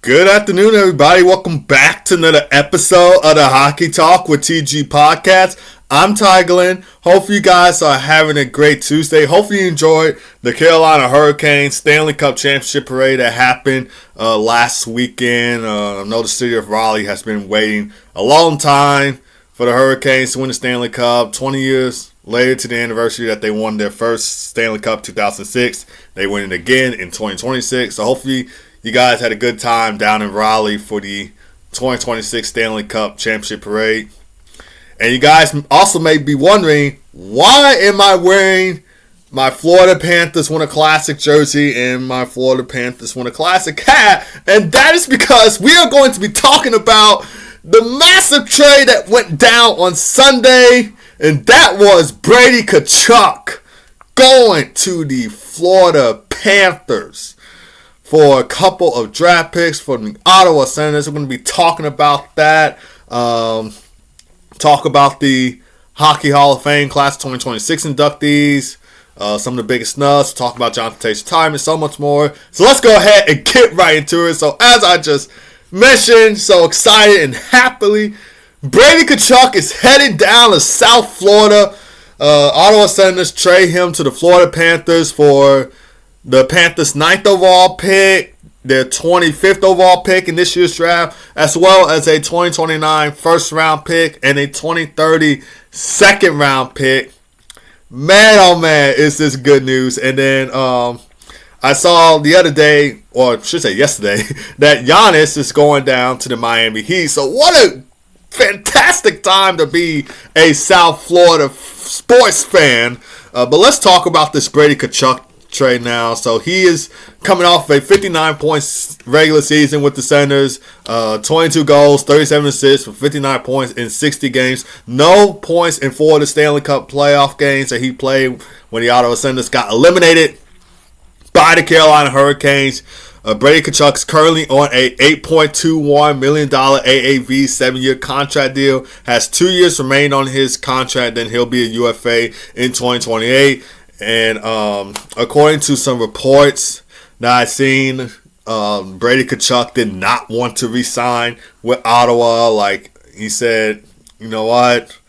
Good afternoon, everybody. Welcome back to another episode of the Hockey Talk with TG Podcast. I'm Ty Glenn. Hopefully you guys are having a great Tuesday. Hopefully you enjoyed the Carolina Hurricanes Stanley Cup Championship Parade that happened last weekend. I know the city of Raleigh has been waiting a long time for the Hurricanes to win the Stanley Cup. 20 years later to the anniversary that they won their first Stanley Cup, 2006. They win it again in 2026. So hopefully you guys had a good time down in Raleigh for the 2026 Stanley Cup Championship Parade. And you guys also may be wondering, why am I wearing my Florida Panthers Win a Classic jersey and my Florida Panthers Win a Classic hat? And that is because we are going to be talking about the massive trade that went down on Sunday. And that was Brady Tkachuk going to the Florida Panthers for a couple of draft picks for the Ottawa Senators. We're going to be talking about that. Talk about the Hockey Hall of Fame Class 2026 inductees. Some of the biggest snubs. Talk about Jonathan Toews' time and so much more. So let's go ahead and get right into it. So as I just mentioned, so excited and happily, Brady Tkachuk is headed down to South Florida. Ottawa Senators trade him to the Florida Panthers for the Panthers' 9th overall pick, their 25th overall pick in this year's draft, as well as a 2029 first-round pick and a 2030 second-round pick. Man, oh man, is this good news. And then I saw the other day, or I should say yesterday, that Giannis is going down to the Miami Heat. So what a fantastic time to be a South Florida sports fan. But let's talk about this Brady Tkachuk trade now. So he is coming off a 59 points regular season with the Senators, 22 goals, 37 assists for 59 points in 60 games. No points in 4 of the Stanley Cup playoff games that he played when the Ottawa Senators got eliminated by the Carolina Hurricanes. Brady Tkachuk is currently on a $8.21 million AAV 7-year contract deal. Has 2 years remaining on his contract, then he'll be a UFA in 2028. And according to some reports that I've seen, Brady Tkachuk did not want to re-sign with Ottawa. Like, he said, you know what,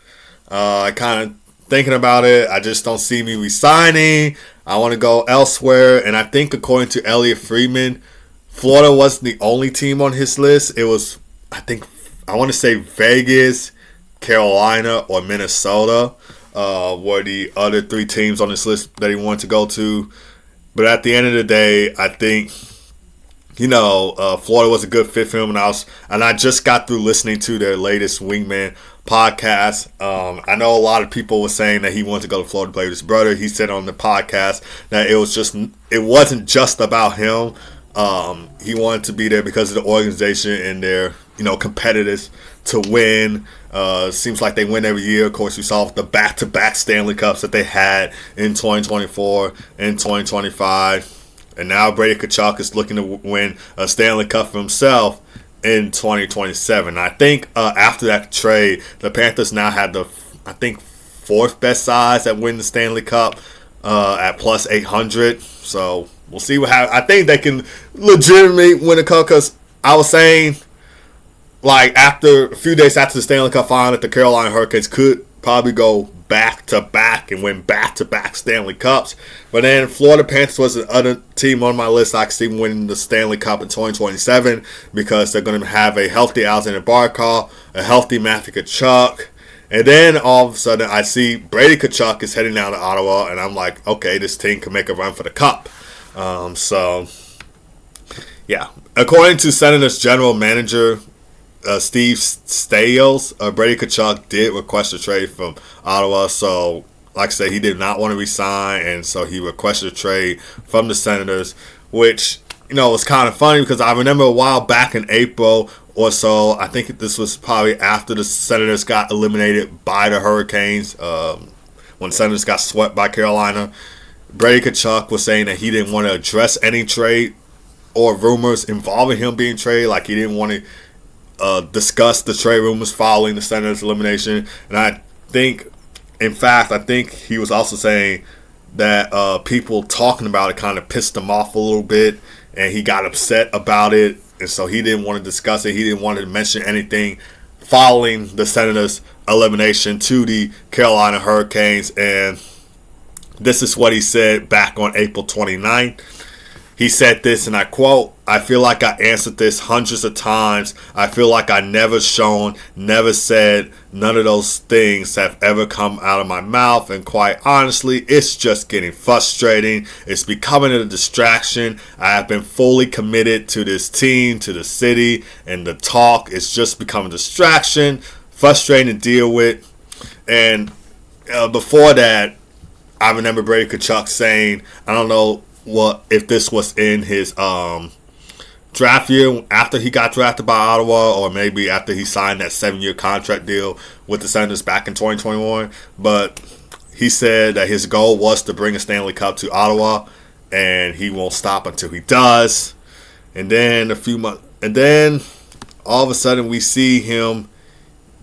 I kind of thinking about it. I just don't see me re-signing. I want to go elsewhere. And I think according to Elliot Friedman, Florida wasn't the only team on his list. It was, I want to say Vegas, Carolina, or Minnesota. Were the other 3 teams on this list that he wanted to go to. But at the end of the day, I think, Florida was a good fit for him. And I just got through listening to their latest Wingman podcast. I know a lot of people were saying that he wanted to go to Florida to play with his brother. He said on the podcast that it wasn't just about him. He wanted to be there because of the organization and their, competitors to win. Seems like they win every year. Of course, we saw the back-to-back Stanley Cups that they had in 2024 and 2025. And now Brady Tkachuk is looking to win a Stanley Cup for himself in 2027. I think after that trade, the Panthers now have the, 4th best size that win the Stanley Cup at plus 800. So we'll see what happens. I think they can legitimately win a cup because I was saying, like, after a few days after the Stanley Cup final, that the Carolina Hurricanes could probably go back-to-back and win back-to-back Stanley Cups. But then Florida Panthers was the other team on my list I could see winning the Stanley Cup in 2027 because they're going to have a healthy Alexander Barkov, a healthy Matthew Tkachuk. And then all of a sudden I see Brady Tkachuk is heading down to Ottawa, and I'm like, okay, this team can make a run for the Cup. Yeah. According to Senators General Manager Steve Staios, Brady Tkachuk did request a trade from Ottawa. So, like I said, he did not want to resign, and so he requested a trade from the Senators, which, was kind of funny because I remember a while back in April or so, I think this was probably after the Senators got eliminated by the Hurricanes, when the Senators got swept by Carolina. Brady Tkachuk was saying that he didn't want to address any trade or rumors involving him being traded. Like, he didn't want to discuss the trade rumors following the Senators' elimination. And I think he was also saying that people talking about it kind of pissed him off a little bit, and he got upset about it And so he didn't want to discuss it. He didn't want to mention anything following the Senators' elimination to the Carolina Hurricanes. And this is what he said back on April 29th. He said this, and I quote, "I feel like I answered this hundreds of times. I feel like I never shown, never said, none of those things have ever come out of my mouth. And quite honestly, it's just getting frustrating. It's becoming a distraction. I have been fully committed to this team, to the city, and the talk. It's just becoming a distraction, frustrating to deal with." And before that, I remember Brady Tkachuk saying, I don't know if this was in his draft year after he got drafted by Ottawa, or maybe after he signed that 7-year contract deal with the Senators back in 2021. But he said that his goal was to bring a Stanley Cup to Ottawa, and he won't stop until he does. And then all of a sudden we see him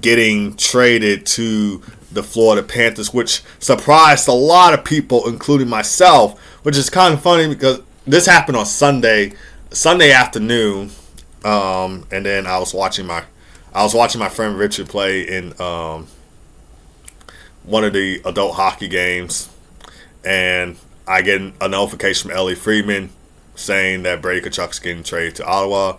getting traded to the Florida Panthers, which surprised a lot of people, including myself, which is kind of funny because this happened on Sunday afternoon, and then I was watching my friend Richard play in one of the adult hockey games, and I get a notification from Ellie Freeman saying that Brady Tkachuk's getting traded to Ottawa,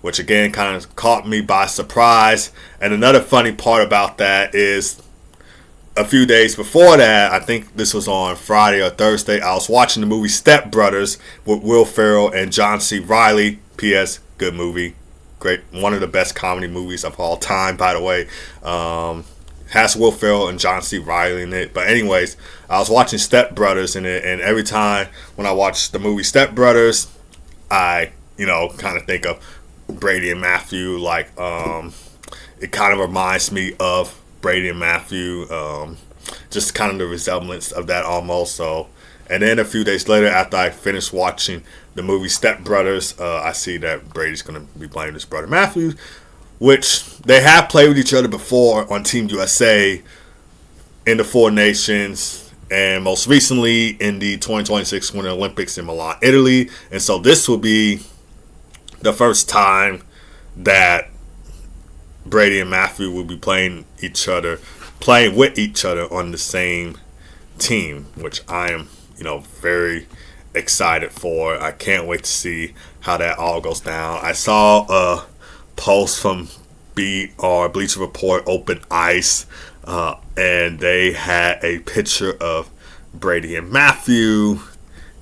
which again kind of caught me by surprise. And another funny part about that is, a few days before that, I think this was on Friday or Thursday, I was watching the movie Step Brothers with Will Ferrell and John C. Reilly. P.S. Good movie. Great. One of the best comedy movies of all time, by the way. Has Will Ferrell and John C. Reilly in it. But anyways, I was watching Step Brothers in it, and every time when I watch the movie Step Brothers, I, kind of think of Brady and Matthew. Like, it kind of reminds me of Brady and Matthew, just kind of the resemblance of that almost. So, and then a few days later, after I finished watching the movie Step Brothers, I see that Brady's going to be playing his brother Matthew, which they have played with each other before on Team USA in the Four Nations, and most recently in the 2026 Winter Olympics in Milan, Italy. And so this will be the first time that Brady and Matthew will be playing with each other on the same team, which I am, very excited for. I can't wait to see how that all goes down. I saw a post from Bleacher Report, Open Ice, and they had a picture of Brady and Matthew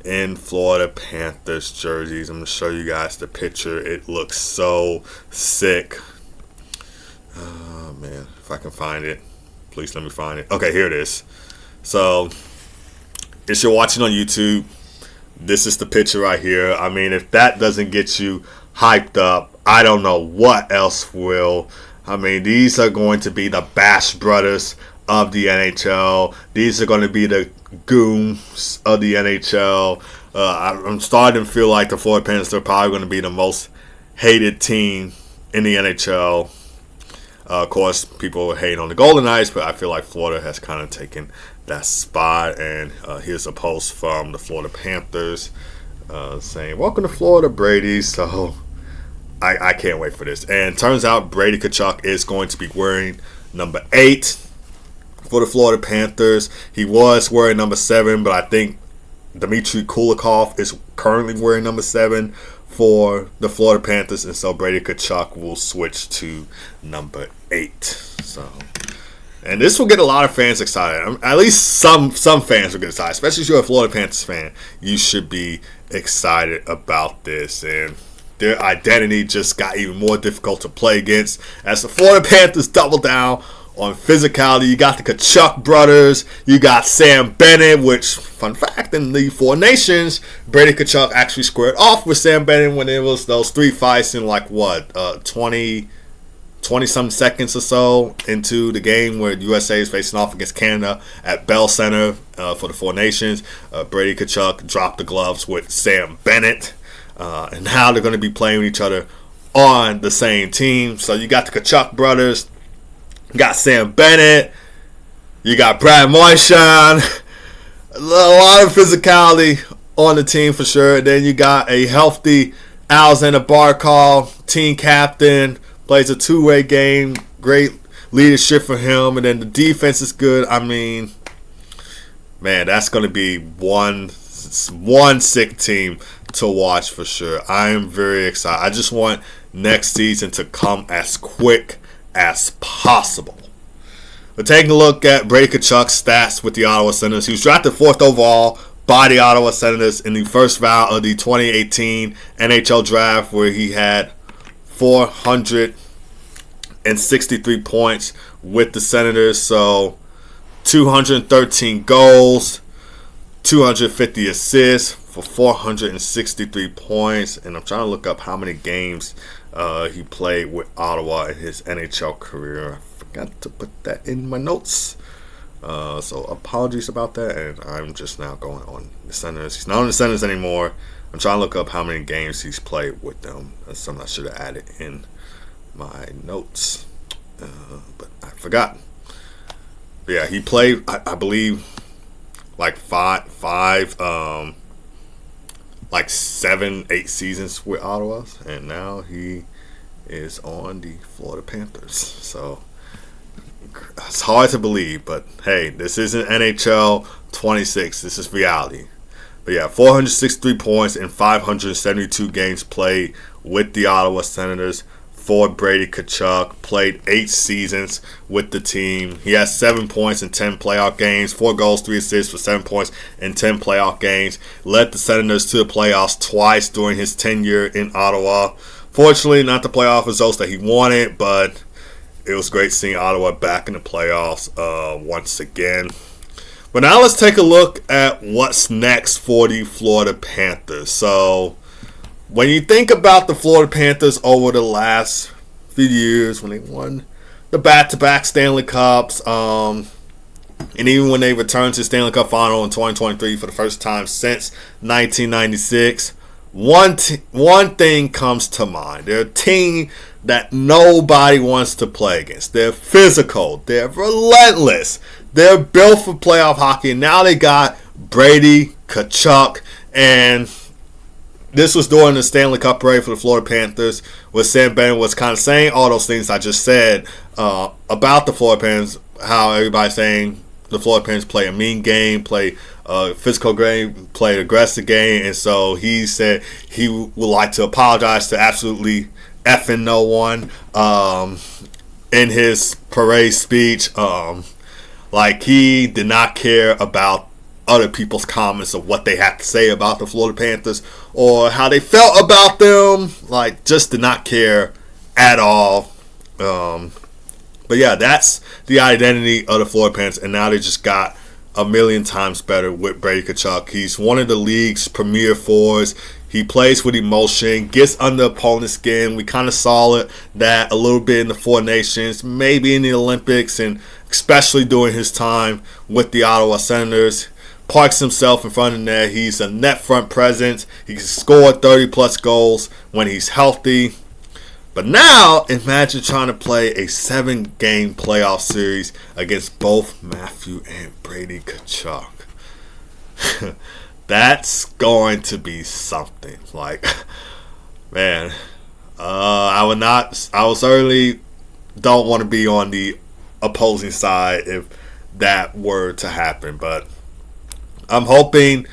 in Florida Panthers jerseys. I'm going to show you guys the picture. It looks so sick. Oh, man. If I can find it. Please let me find it. Okay, here it is. So, if you're watching on YouTube, this is the picture right here. I mean, if that doesn't get you hyped up, I don't know what else will. I mean, these are going to be the Bash Brothers of the NHL. These are going to be the goons of the NHL. I'm starting to feel like the Florida Panthers are probably going to be the most hated team in the NHL. Of course, people hate on the Golden Knights, but I feel like Florida has kind of taken that spot. And here's a post from the Florida Panthers saying, "Welcome to Florida, Brady." So I can't wait for this. And it turns out Brady Tkachuk is going to be wearing number 8 for the Florida Panthers. He was wearing number 7, but I think Dmitry Kulikov is currently wearing number 7 for the Florida Panthers, and so Brady Tkachuk will switch to number 8. So, and this will get a lot of fans excited. At least some fans will get excited, especially if you're a Florida Panthers fan. You should be excited about this, and their identity just got even more difficult to play against as the Florida Panthers double down on physicality. You got the Tkachuk brothers. You got Sam Bennett, which, fun fact, in the Four Nations, Brady Tkachuk actually squared off with Sam Bennett when there was those 3 fights in 20-some seconds or so into the game where USA is facing off against Canada at Bell Center for the Four Nations. Brady Tkachuk dropped the gloves with Sam Bennett. And now they're going to be playing with each other on the same team. So you got the Tkachuk brothers. You got Sam Bennett. You got Brad Marchand. A lot of physicality on the team for sure. Then you got a healthy Alexander Barkov, team captain, plays a two-way game. Great leadership for him. And then the defense is good. I mean, man, that's going to be one sick team to watch for sure. I am very excited. I just want next season to come as quick as possible. We're taking a look at Brady Tkachuk's stats with the Ottawa Senators. He was drafted 4th overall by the Ottawa Senators in the first round of the 2018 NHL Draft, where he had 463 points with the Senators. So 213 goals, 250 assists for 463 points. And I'm trying to look up how many games he played with Ottawa in his NHL career. I forgot to put that in my notes. So apologies about that. And I'm just now going on the Senators. He's not on the Senators anymore. I'm trying to look up how many games he's played with them. That's something I should have added in my notes. But I forgot. But yeah, he played, I believe, like 7, 8 seasons with Ottawa, and now he is on the Florida Panthers. So it's hard to believe, but hey, this isn't NHL 26. This is reality. But yeah, 463 points in 572 games played with the Ottawa Senators for Brady Tkachuk. Played 8 seasons with the team. He has 7 points in 10 playoff games, 4 goals, 3 assists for 7 points in 10 playoff games. Led the Senators to the playoffs twice during his tenure in Ottawa. Fortunately, not the playoff results that he wanted, but it was great seeing Ottawa back in the playoffs once again. But now let's take a look at what's next for the Florida Panthers. So when you think about the Florida Panthers over the last few years, when they won the back-to-back Stanley Cups, and even when they returned to the Stanley Cup final in 2023 for the first time since 1996, one thing comes to mind. They're a team that nobody wants to play against. They're physical. They're relentless. They're built for playoff hockey. And now they got Brady Tkachuk. And this was during the Stanley Cup parade for the Florida Panthers, where Sam Bennett was kind of saying all those things I just said about the Florida Panthers, how everybody's saying the Florida Panthers play a mean game, play a physical game, play an aggressive game. And so he said he would like to apologize to absolutely effing no one in his parade speech. Like, he did not care about other people's comments of what they had to say about the Florida Panthers or how they felt about them. Like, just did not care at all. But yeah, that's the identity of the Florida Panthers, and now they just got a million times better with Brady Tkachuk. He's one of the league's premier forwards. He plays with emotion, gets under opponent's skin. We kind of saw that a little bit in the Four Nations, maybe in the Olympics, and especially during his time with the Ottawa Senators. Parks himself in front of the net. He's a net front presence. He can score 30-plus goals when he's healthy. But now, imagine trying to play a 7-game playoff series against both Matthew and Brady Tkachuk. That's going to be something. Like, man, I certainly don't want to be on the opposing side if that were to happen. But I'm hoping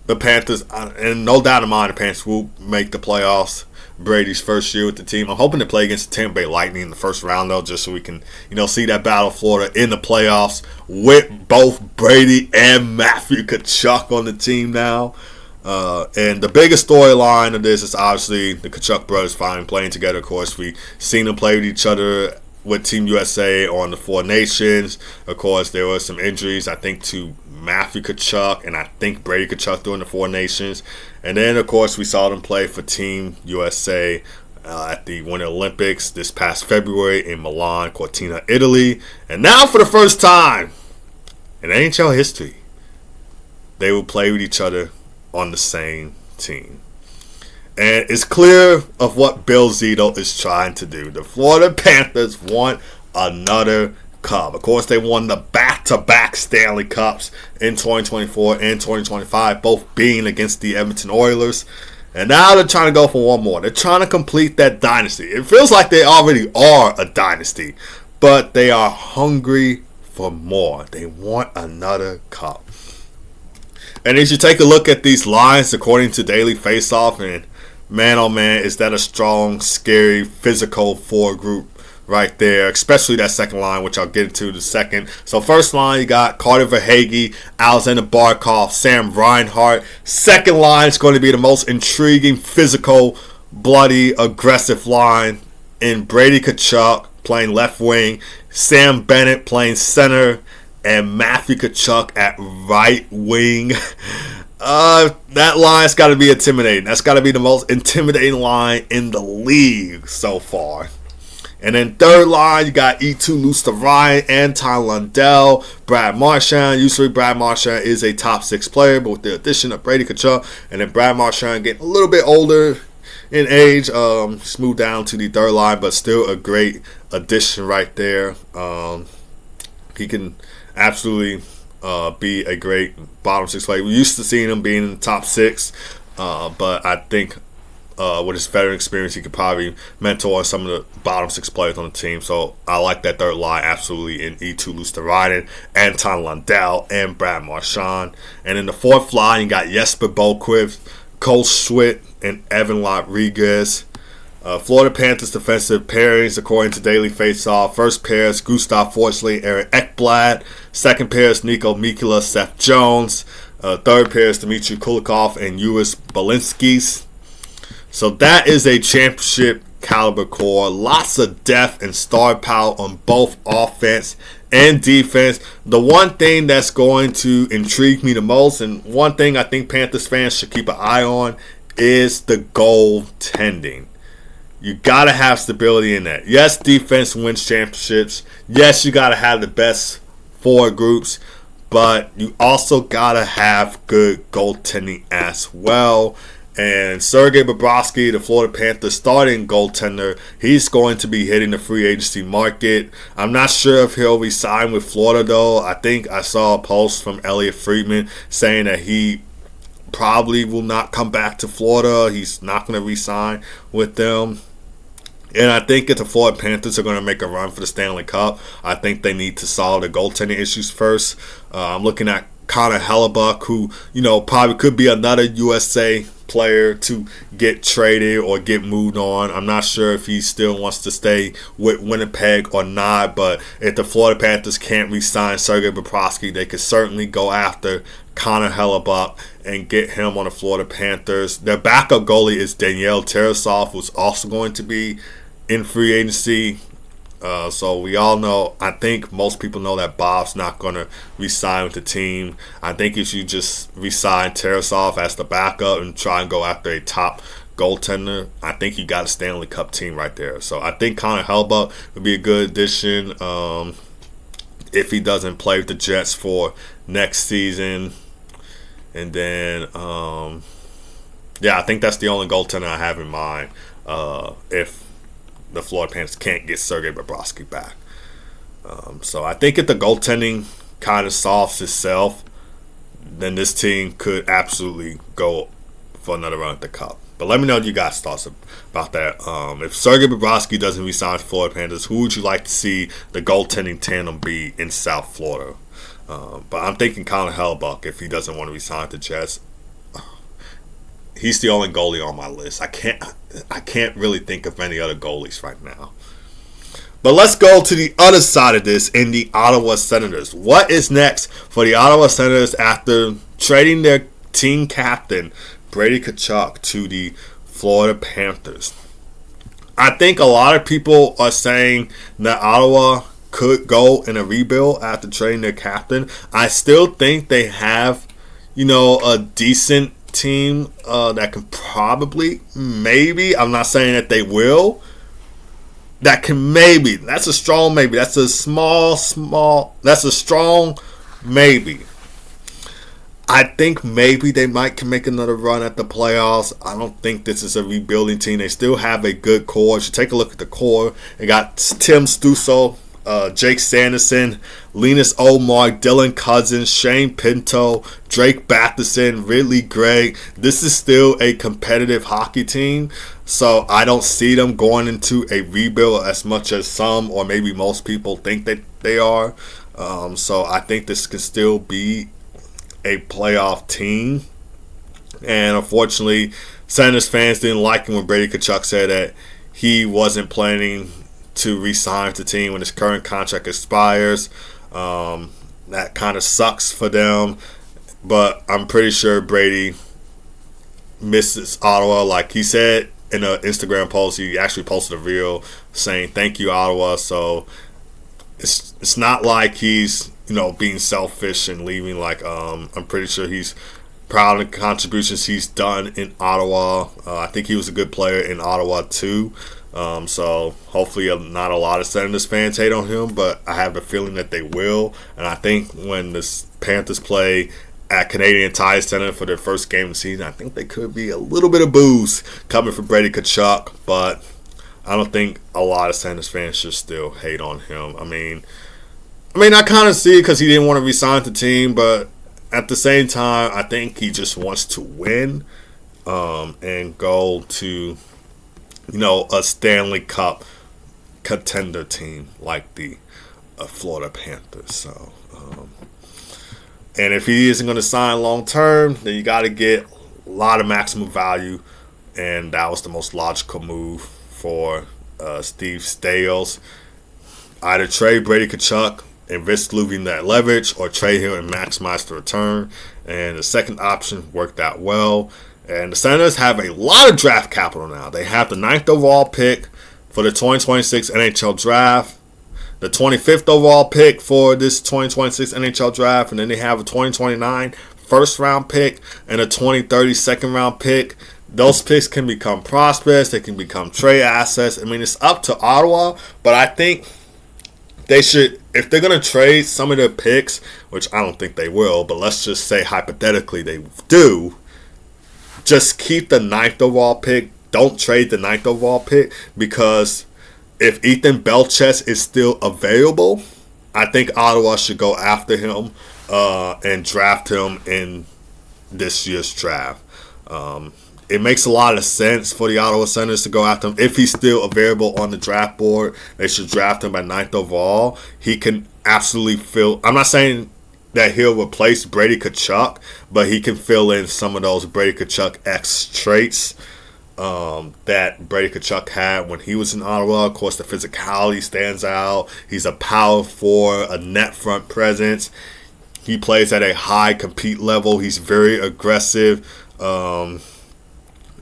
the Panthers, and no doubt in my mind, the Panthers will make the playoffs. Brady's first year with the team. I'm hoping to play against the Tampa Bay Lightning in the first round, though, just so we can, see that battle of Florida in the playoffs with both Brady and Matthew Tkachuk on the team now. And the biggest storyline of this is obviously the Tkachuk brothers finally playing together. Of course, we've seen them play with each other with Team USA on the Four Nations. Of course, there were some injuries, I think, to Matthew Tkachuk and I think Brady Tkachuk during the Four Nations. And then, of course, we saw them play for Team USA at the Winter Olympics this past February in Milan, Cortina, Italy. And now, for the first time in NHL history, they will play with each other on the same team. And it's clear of what Bill Zito is trying to do. The Florida Panthers want another cup. Of course, they won the back-to-back Stanley Cups in 2024 and 2025, both being against the Edmonton Oilers. And now they're trying to go for one more. They're trying to complete that dynasty. It feels like they already are a dynasty, but they are hungry for more. They want another cup. And as you take a look at these lines according to Daily Faceoff, and man, oh man, is that a strong, scary, physical forward group right there, especially that second line, which I'll get into in a second. So first line, you got Carter Verhaeghe, Alexander Barkov, Sam Reinhart. Second line is going to be the most intriguing, physical, bloody, aggressive line in Brady Tkachuk playing left wing, Sam Bennett playing center, and Matthew Tkachuk at right wing. That line's got to be intimidating. That's got to be the most intimidating line in the league so far. And then third line, you got Eetu Luostarinen, Anton Lundell, Brad Marchand. Usually Brad Marchand is a top 6 player, but with the addition of Brady Tkachuk, and then Brad Marchand getting a little bit older in age, smooth down to the third line, but still a great addition right there. He can absolutely be a great bottom 6 player. We used to seeing him being in the top 6, but I think with his veteran experience, he could probably mentor some of the bottom 6 players on the team. So I like that third line absolutely in Eetu Luostarinen, Anton Lundell, and Brad Marchand. And in the fourth line, you got Jesper Boquist, Cole Schwitt, and Evan Rodriguez. Florida Panthers defensive pairings according to Daily Faceoff. First pair is Gustav Forsling, Eric Ekblad. Second pair is Nico Mikula, Seth Jones. Third pair is Dmitry Kulikov and Uris Balinskis. So that is a championship caliber core. Lots of depth and star power on both offense and defense. The one thing that's going to intrigue me the most, and one thing I think Panthers fans should keep an eye on, is the goaltending. You got to have stability in that. Yes, defense wins championships. Yes, you got to have the best forward groups. But you also got to have good goaltending as well. And Sergei Bobrovsky, the Florida Panthers starting goaltender, he's going to be hitting the free agency market. I'm not sure if he'll resign with Florida, though. I think I saw a post from Elliot Friedman saying that he probably will not come back to Florida. He's not going to resign with them. And I think if the Florida Panthers are going to make a run for the Stanley Cup, I think they need to solve the goaltending issues first. I'm looking at Connor Hellebuck, who, probably could be another USA player to get traded or get moved on. I'm not sure if he still wants to stay with Winnipeg or not, but if the Florida Panthers can't re-sign Sergei Bobrovsky, they could certainly go after Connor Hellebuck and get him on the Florida Panthers. Their backup goalie is Daniel Tarasov, who's also going to be in free agency. So we all know, I think most people know that Bob's not going to re-sign with the team. I think if you just re-sign Tarasov as the backup and try and go after a top goaltender, I think you got a Stanley Cup team right there. So I think Connor Hellebuck would be a good addition if he doesn't play with the Jets for next season. And then, I think that's the only goaltender I have in mind if the Florida Panthers can't get Sergei Bobrovsky back. So I think if the goaltending kind of solves itself, then this team could absolutely go for another run at the Cup. But let me know what you guys' thoughts about that. If Sergei Bobrovsky doesn't resign with Florida Panthers, who would you like to see the goaltending tandem be in South Florida? But I'm thinking Connor Hellebuck if he doesn't want to resign with the Jets. He's the only goalie on my list. I can't really think of any other goalies right now. But let's go to the other side of this in the Ottawa Senators. What is next for the Ottawa Senators after trading their team captain, Brady Tkachuk, to the Florida Panthers? I think a lot of people are saying that Ottawa could go in a rebuild after trading their captain. I still think they have, a decent team that can probably, maybe, I'm not saying that they will, that can maybe, that's a strong maybe, that's a that's a strong maybe. I think maybe they can make another run at the playoffs. I don't think this is a rebuilding team. They still have a good core. You should take a look at the core. They got Tim Stützle Jake Sanderson, Linus Olmark, Dylan Cousins, Shane Pinto, Drake Batherson, Ridley Gregg. This is still a competitive hockey team, so I don't see them going into a rebuild as much as some or maybe most people think that they are. So I think this can still be a playoff team. And unfortunately, Senators fans didn't like him when Brady Tkachuk said that he wasn't planning to re-sign with the team when his current contract expires. That kind of sucks for them. But I'm pretty sure Brady misses Ottawa. Like he said in an Instagram post, he actually posted a video saying, "Thank you, Ottawa." So it's not like he's being selfish and leaving. Like I'm pretty sure he's proud of the contributions he's done in Ottawa. I think he was a good player in Ottawa too. So hopefully not a lot of Senators fans hate on him, but I have the feeling that they will. And I think when the Panthers play at Canadian Tire Center for their first game of the season, I think there could be a little bit of booze coming from Brady Tkachuk, but I don't think a lot of Senators fans should still hate on him. I mean, I kind of see it because he didn't want to resign the team, but at the same time, I think he just wants to win and go to, a Stanley Cup contender team like the Florida Panthers. So, and if he isn't going to sign long term, then you got to get a lot of maximum value, and that was the most logical move for Steve Staios. Either trade Brady Tkachuk and risk losing that leverage, or trade him and maximize the return. And the second option worked out well. And the Senators have a lot of draft capital now. They have the 9th overall pick for the 2026 NHL draft, the 25th overall pick for this 2026 NHL draft, and then they have a 2029 first round pick and a 2030 second round pick. Those picks can become prospects. They can become trade assets. I mean, it's up to Ottawa, but I think they should, if they're going to trade some of their picks, which I don't think they will, but let's just say hypothetically they do, just keep the 9th overall pick. Don't trade the 9th overall pick, because if Ethan Belchess is still available, I think Ottawa should go after him and draft him in this year's draft. It makes a lot of sense for the Ottawa Senators to go after him. If he's still available on the draft board, they should draft him at 9th overall. He can absolutely fill. I'm not saying that he'll replace Brady Tkachuk, but he can fill in some of those Brady Tkachuk-X traits that Brady Tkachuk had when he was in Ottawa. Of course, the physicality stands out. He's a power forward, a net front presence. He plays at a high compete level. He's very aggressive.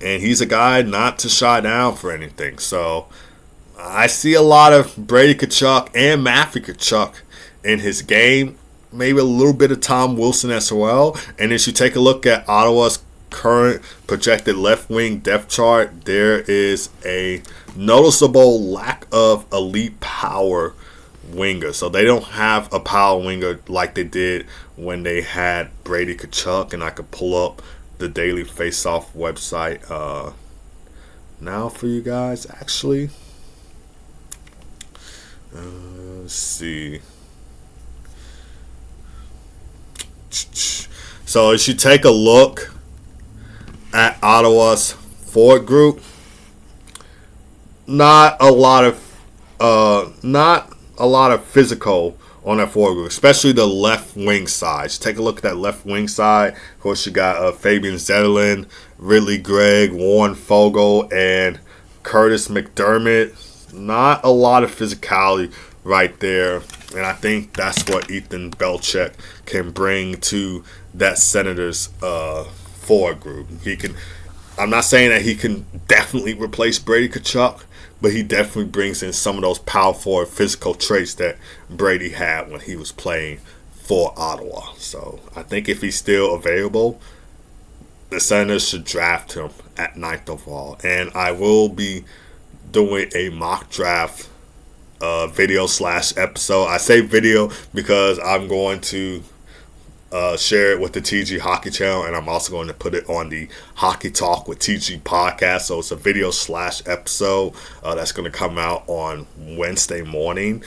And he's a guy not to shy down for anything. So I see a lot of Brady Tkachuk and Matthew Tkachuk in his game. Maybe a little bit of Tom Wilson as well. And as you take a look at Ottawa's current projected left wing depth chart, there is a noticeable lack of elite power winger. So they don't have a power winger like they did when they had Brady Tkachuk. And I could pull up the Daily Faceoff website now for you guys, actually. Let's see. So as you take a look at Ottawa's forward group, not a lot of physical on that forward group, especially the left wing side. Take a look at that left wing side. Of course, you got Fabian Zetterlund, Ridley Gregg, Warren Fogle, and Curtis McDermott. Not a lot of physicality right there, and I think that's what Ethan Belchek can bring to that Senators forward group. He can. I'm not saying that he can definitely replace Brady Tkachuk, but he definitely brings in some of those powerful physical traits that Brady had when he was playing for Ottawa. So I think if he's still available, the Senators should draft him at 9th overall. And I will be doing a mock draft video / episode. I say video because I'm going to share it with the TG Hockey channel, and I'm also going to put it on the Hockey Talk with TG podcast. So it's a video/episode that's going to come out on Wednesday morning.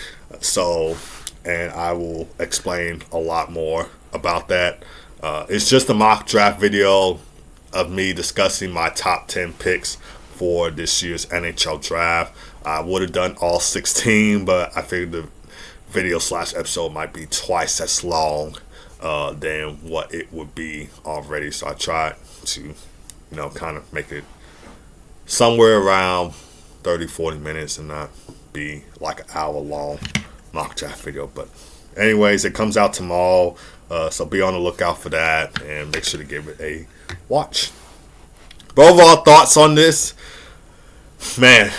And I will explain a lot more about that. It's just a mock draft video of me discussing my top 10 picks for this year's NHL draft. I would have done all 16, but I figured the video/episode might be twice as long than what it would be already. So I tried to, kind of make it somewhere around 30-40 minutes and not be like an hour long mock draft video. But anyways, it comes out tomorrow, so be on the lookout for that and make sure to give it a watch. But overall thoughts on this, man,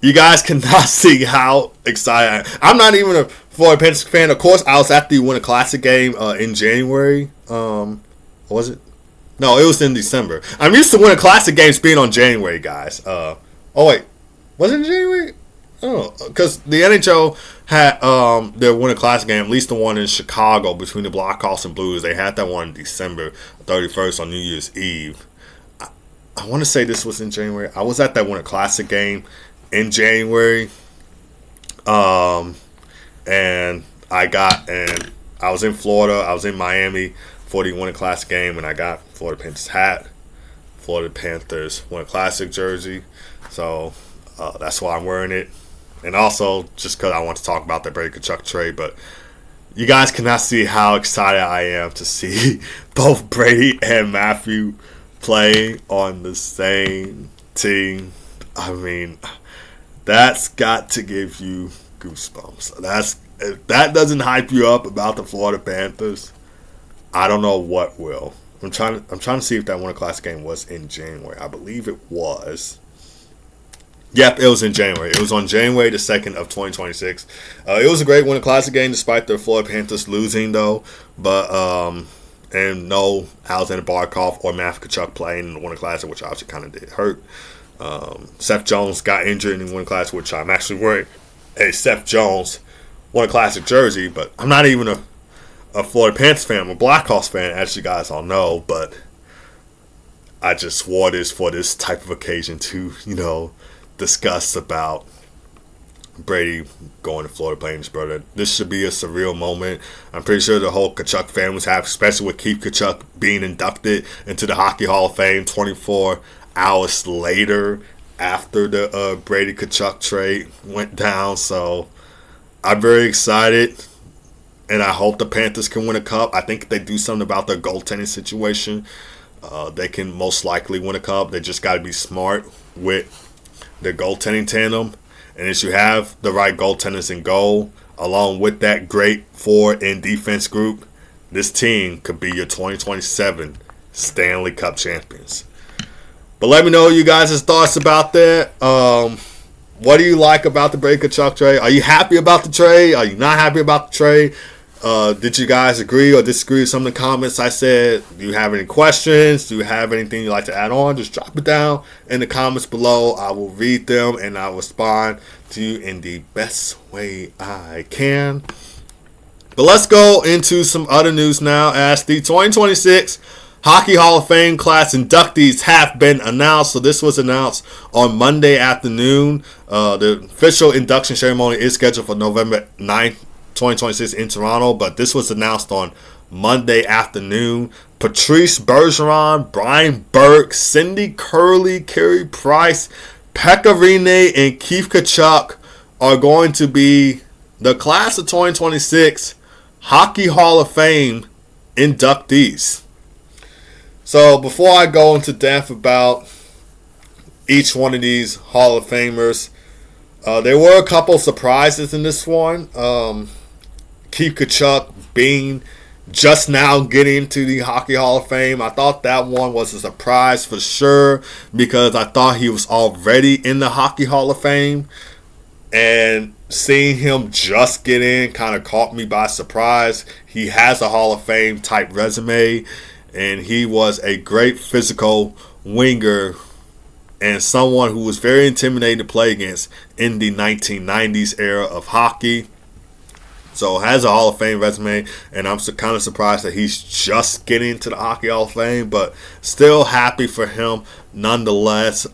you guys cannot see how excited I am. I'm not even a Florida Panthers fan. Of course, I was at the Winter Classic game in January. Was it? No, it was in December. I'm used to Winter Classic games being on January, guys. Oh, wait. Was it in January? Oh, because the NHL had their Winter Classic game, at least the one in Chicago between the Blackhawks and Blues. They had that one in December 31st on New Year's Eve. I want to say this was in January. I was at that Winter Classic game in January. And I was in Florida. I was in Miami for the Winter Classic game, and I got Florida Panthers hat, Florida Panthers Winter Classic jersey. So that's why I'm wearing it. And also, just because I want to talk about the Brady Tkachuk trade, but you guys cannot see how excited I am to see both Brady and Matthew play on the same team. I mean, that's got to give you goosebumps. If that doesn't hype you up about the Florida Panthers, I don't know what will. I'm trying to see if that Winter Classic game was in January. I believe it was. Yep, it was in January. It was on January the 2nd of 2026. It was a great Winter Classic game despite the Florida Panthers losing, though. But and no Alexander Barkov or Matthew Tkachuk playing in the Winter Classic, which obviously kind of did hurt. Seth Jones got injured in the Winter Classic, which I'm actually wearing a Seth Jones Winter Classic jersey. But I'm not even a Florida Panthers fan. I'm a Blackhawks fan, as you guys all know. But I just wore this for this type of occasion to, discuss about Brady going to Florida playing his brother. This should be a surreal moment. I'm pretty sure the whole Tkachuk family was happy, especially with Keith Tkachuk being inducted into the Hockey Hall of Fame 24 hours later after the Brady Tkachuk trade went down. So I'm very excited, and I hope the Panthers can win a cup. I think if they do something about their goaltending situation, they can most likely win a cup. They just got to be smart with their goaltending tandem. And as you have the right goaltenders in goal, along with that great forward and defense group, this team could be your 2027 Stanley Cup champions. But let me know you guys' thoughts about that. What do you like about the Brady Tkachuk trade? Are you happy about the trade? Are you not happy about the trade? Did you guys agree or disagree with some of the comments I said? Do you have any questions? Do you have anything you'd like to add on? Just drop it down in the comments below. I will read them and I will respond to you in the best way I can. But let's go into some other news now, as the 2026 Hockey Hall of Fame class inductees have been announced. So this was announced on Monday afternoon. The official induction ceremony is scheduled for November 9th. 2026 in Toronto, but this was announced on Monday afternoon. Patrice Bergeron, Brian Burke, Cindy Curley, Carey Price, Pekka Rinne, and Keith Tkachuk are going to be the class of 2026 Hockey Hall of Fame inductees. So before I go into depth about each one of these Hall of Famers, there were a couple surprises in this one. Keith Tkachuk being just now getting into the Hockey Hall of Fame. I thought that one was a surprise for sure, because I thought he was already in the Hockey Hall of Fame. And seeing him just get in kind of caught me by surprise. He has a Hall of Fame type resume, and he was a great physical winger and someone who was very intimidating to play against in the 1990s era of hockey. So has a Hall of Fame resume, and I'm kind of surprised that he's just getting to the Hockey Hall of Fame, but still happy for him nonetheless.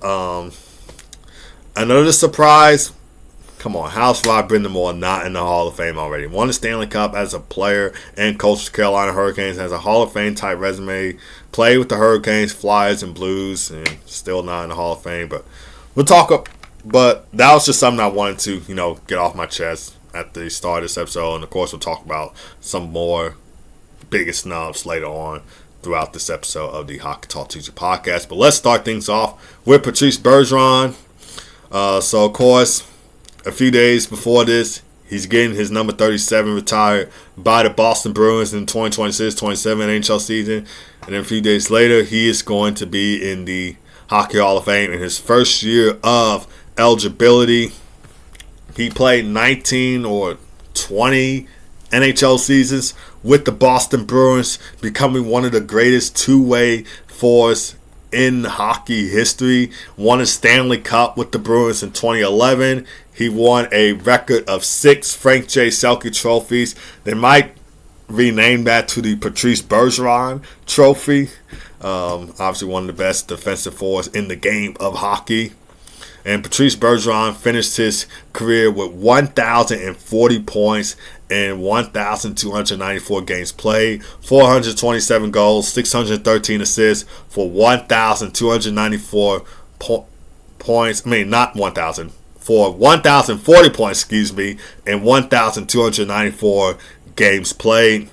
Another surprise. Come on, how's Rod Brind'Amour not in the Hall of Fame already? Won the Stanley Cup as a player and coached the Carolina Hurricanes, has a Hall of Fame type resume, played with the Hurricanes, Flyers, and Blues, and still not in the Hall of Fame. But we'll talk. But that was just something I wanted to, get off my chest at the start of this episode. And of course, we'll talk about some more biggest snubs later on throughout this episode of the Hockey Talk Teacher podcast. But let's start things off with Patrice Bergeron. So, of course, a few days before this, he's getting his number 37 retired by the Boston Bruins in 2026-27 NHL season. And then a few days later, he is going to be in the Hockey Hall of Fame in his first year of eligibility. He played 19 or 20 NHL seasons with the Boston Bruins, becoming one of the greatest two-way forwards in hockey history. Won a Stanley Cup with the Bruins in 2011. He won a record of 6 Frank J. Selke trophies. They might rename that to the Patrice Bergeron Trophy. Obviously one of the best defensive forwards in the game of hockey. And Patrice Bergeron finished his career with 1,040 points in 1,294 games played, 427 goals, 613 assists for 1,294 points. I mean, not 1,000. For 1,040 points, and 1,294 games played.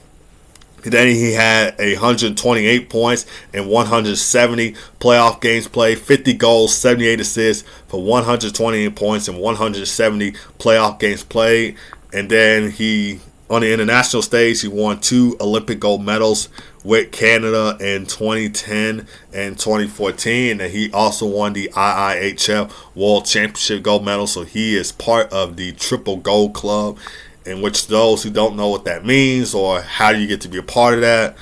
Then he had 128 points and 170 playoff games played, 50 goals, 78 assists for 128 points and 170 playoff games played. And then he, on the international stage, he won 2 Olympic gold medals with Canada in 2010 and 2014. And he also won the IIHF World Championship gold medal. So he is part of the Triple Gold Club, in which those who don't know what that means or how you get to be a part of that,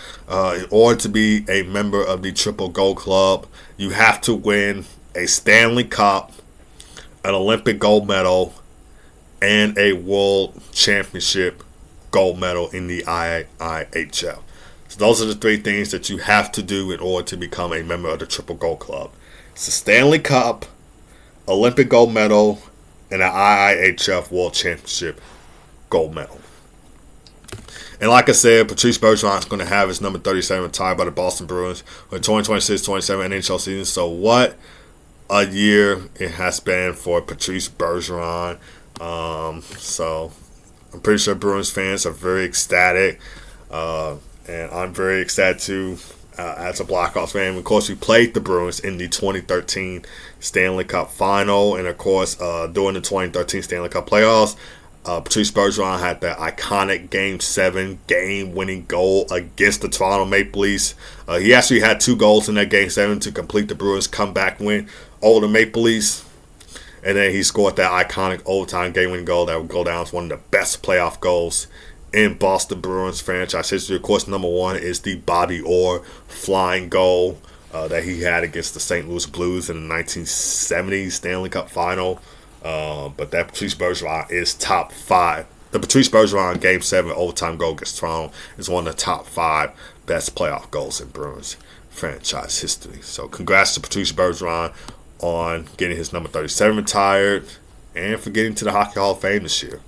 in order to be a member of the Triple Gold Club, you have to win a Stanley Cup, an Olympic gold medal, and a World Championship gold medal in the IIHF. So those are the 3 things that you have to do in order to become a member of the Triple Gold Club. It's a Stanley Cup, Olympic gold medal, and an IIHF World Championship gold medal. And like I said, Patrice Bergeron is going to have his number 37 retired by the Boston Bruins for the 2026-27 NHL season. So what a year it has been for Patrice Bergeron. So I'm pretty sure Bruins fans are very ecstatic. And I'm very excited too, as a Blackhawks fan. Of course, we played the Bruins in the 2013 Stanley Cup final. And of course, during the 2013 Stanley Cup playoffs, Patrice Bergeron had that iconic Game 7 game-winning goal against the Toronto Maple Leafs. He actually had 2 goals in that Game 7 to complete the Bruins' comeback win over the Maple Leafs. And then he scored that iconic overtime game-winning goal that would go down as one of the best playoff goals in Boston Bruins franchise history. Of course, number 1 is the Bobby Orr flying goal that he had against the St. Louis Blues in the 1970 Stanley Cup final. But that Patrice Bergeron is top 5. The Patrice Bergeron Game 7 overtime goal against Toronto is one of the top 5 best playoff goals in Bruins franchise history. So congrats to Patrice Bergeron on getting his number 37 retired and for getting to the Hockey Hall of Fame this year.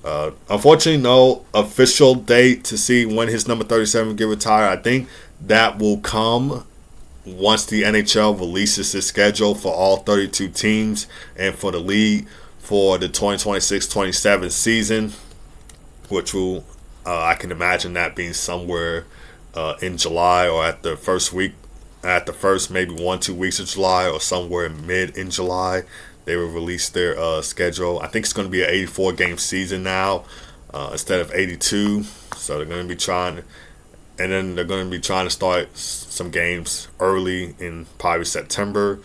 Unfortunately, no official date to see when his number 37 will get retired. I think that will come once the NHL releases its schedule for all 32 teams and for the league for the 2026-27 season, which will, I can imagine that being somewhere in July or at the first maybe 1-2 weeks of July or somewhere mid in July. They will release their schedule. I think it's going to be an 84-game season now instead of 82. So they're going to be trying, and then they're going to be trying to start some games early in probably September.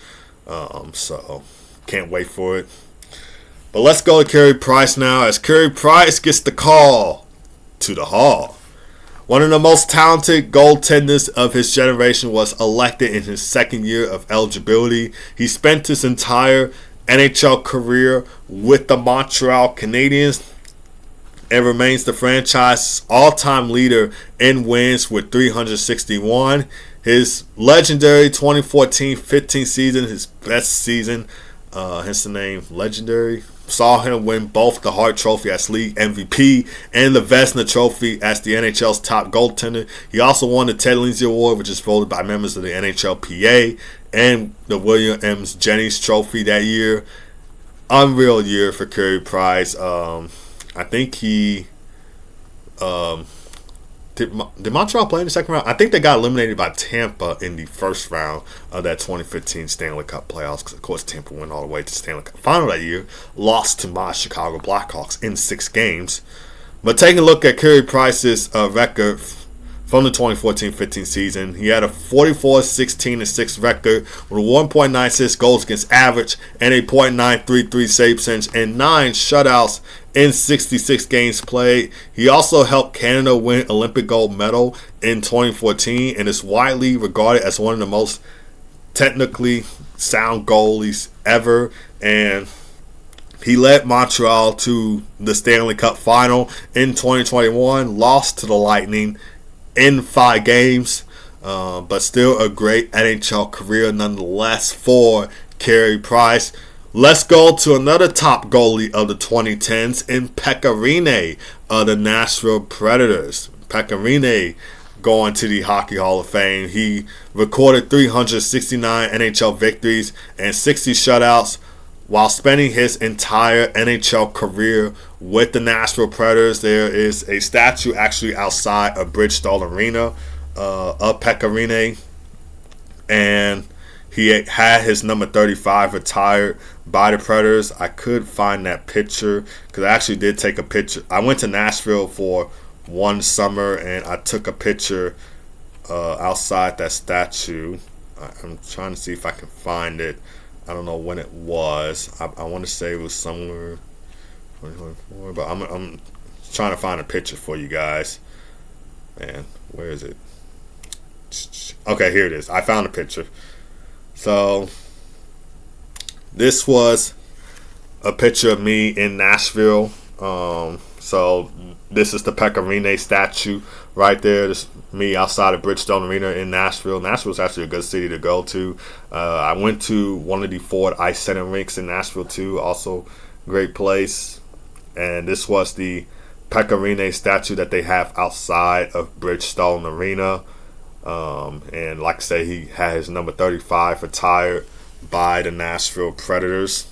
So can't wait for it. But let's go to Carey Price now, as Carey Price gets the call to the Hall. One of the most talented goaltenders of his generation was elected in his second year of eligibility. He spent his entire NHL career with the Montreal Canadiens. and remains the franchise's all-time leader in wins with 361. His legendary 2014-15 season, his best season, hence the name legendary, saw him win both the Hart Trophy as league MVP and the Vezina Trophy as the NHL's top goaltender. He also won the Ted Lindsay Award, which is voted by members of the NHLPA, and the William M. Jennings Trophy that year. Unreal year for Carey Price. I think he did Montreal play in the second round? I think they got eliminated by Tampa in the first round of that 2015 Stanley Cup playoffs, because of course Tampa went all the way to the Stanley Cup final that year, lost to my Chicago Blackhawks in 6 games. But taking a look at Carey Price's record from the 2014-15 season, he had a 44-16-6 record with a 1.96 goals against average and a .933 save percentage and 9 shutouts in 66 games played. He also helped Canada win Olympic gold medal in 2014 and is widely regarded as one of the most technically sound goalies ever. And he led Montreal to the Stanley Cup final in 2021, lost to the Lightning in 5 games, but still a great NHL career nonetheless for Carey Price. Let's go to another top goalie of the 2010s in Pekka Rinne of the Nashville Predators. Pekka Rinne going to the Hockey Hall of Fame. He recorded 369 NHL victories and 60 shutouts while spending his entire NHL career with the Nashville Predators. There is a statue actually outside of Bridgestone Arena of Pekka Rinne, and he had his number 35 retired by the Predators. I could find that picture because I actually did take a picture. I went to Nashville for one summer and I took a picture outside that statue. I'm trying to see if I can find it. I don't know when it was. I want to say it was somewhere 2024, but I'm trying to find a picture for you guys. Man, where is it? Okay, here it is. I found a picture. So this was a picture of me in Nashville. So this is the Pekka Rinne statue right there. This is me outside of Bridgestone Arena in Nashville. Nashville's actually a good city to go to. I went to one of the Ford Ice Center rinks in Nashville too. Also great place. And this was the Pekka Rinne statue that they have outside of Bridgestone Arena. And like I say, he had his number 35 retired by the Nashville Predators.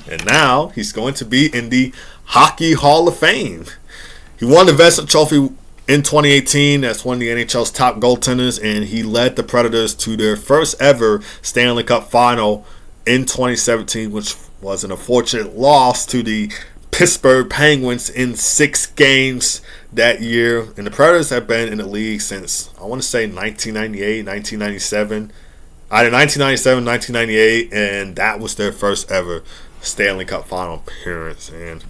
And now he's going to be in the Hockey Hall of Fame. He won the Vezina Trophy in 2018. That's one of the NHL's top goaltenders, and he led the Predators to their first ever Stanley Cup final in 2017, which was an unfortunate loss to the Pittsburgh Penguins in 6 games that year. And the Predators have been in the league since, I want to say, 1998, 1997. Either 1997, 1998, and that was their first ever Stanley Cup final appearance. And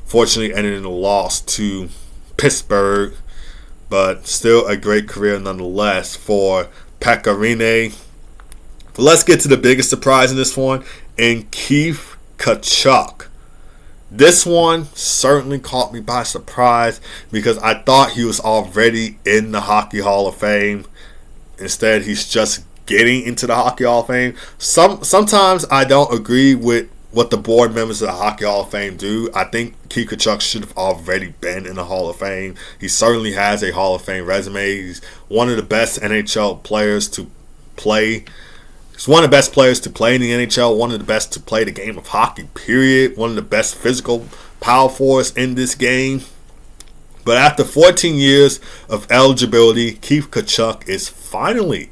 fortunately ended in a loss to Pittsburgh, but still a great career nonetheless for Pekka Rinne. Let's get to the biggest surprise in this one, and Keith Tkachuk. This one certainly caught me by surprise because I thought he was already in the Hockey Hall of Fame. Instead, he's just getting into the Hockey Hall of Fame. Sometimes I don't agree with what the board members of the Hockey Hall of Fame do. I think Keith Tkachuk should have already been in the Hall of Fame. He certainly has a Hall of Fame resume. He's one of the best NHL players to play. He's one of the best players to play in the NHL, one of the best to play the game of hockey, period. One of the best physical power forwards in this game. But after 14 years of eligibility, Keith Tkachuk is finally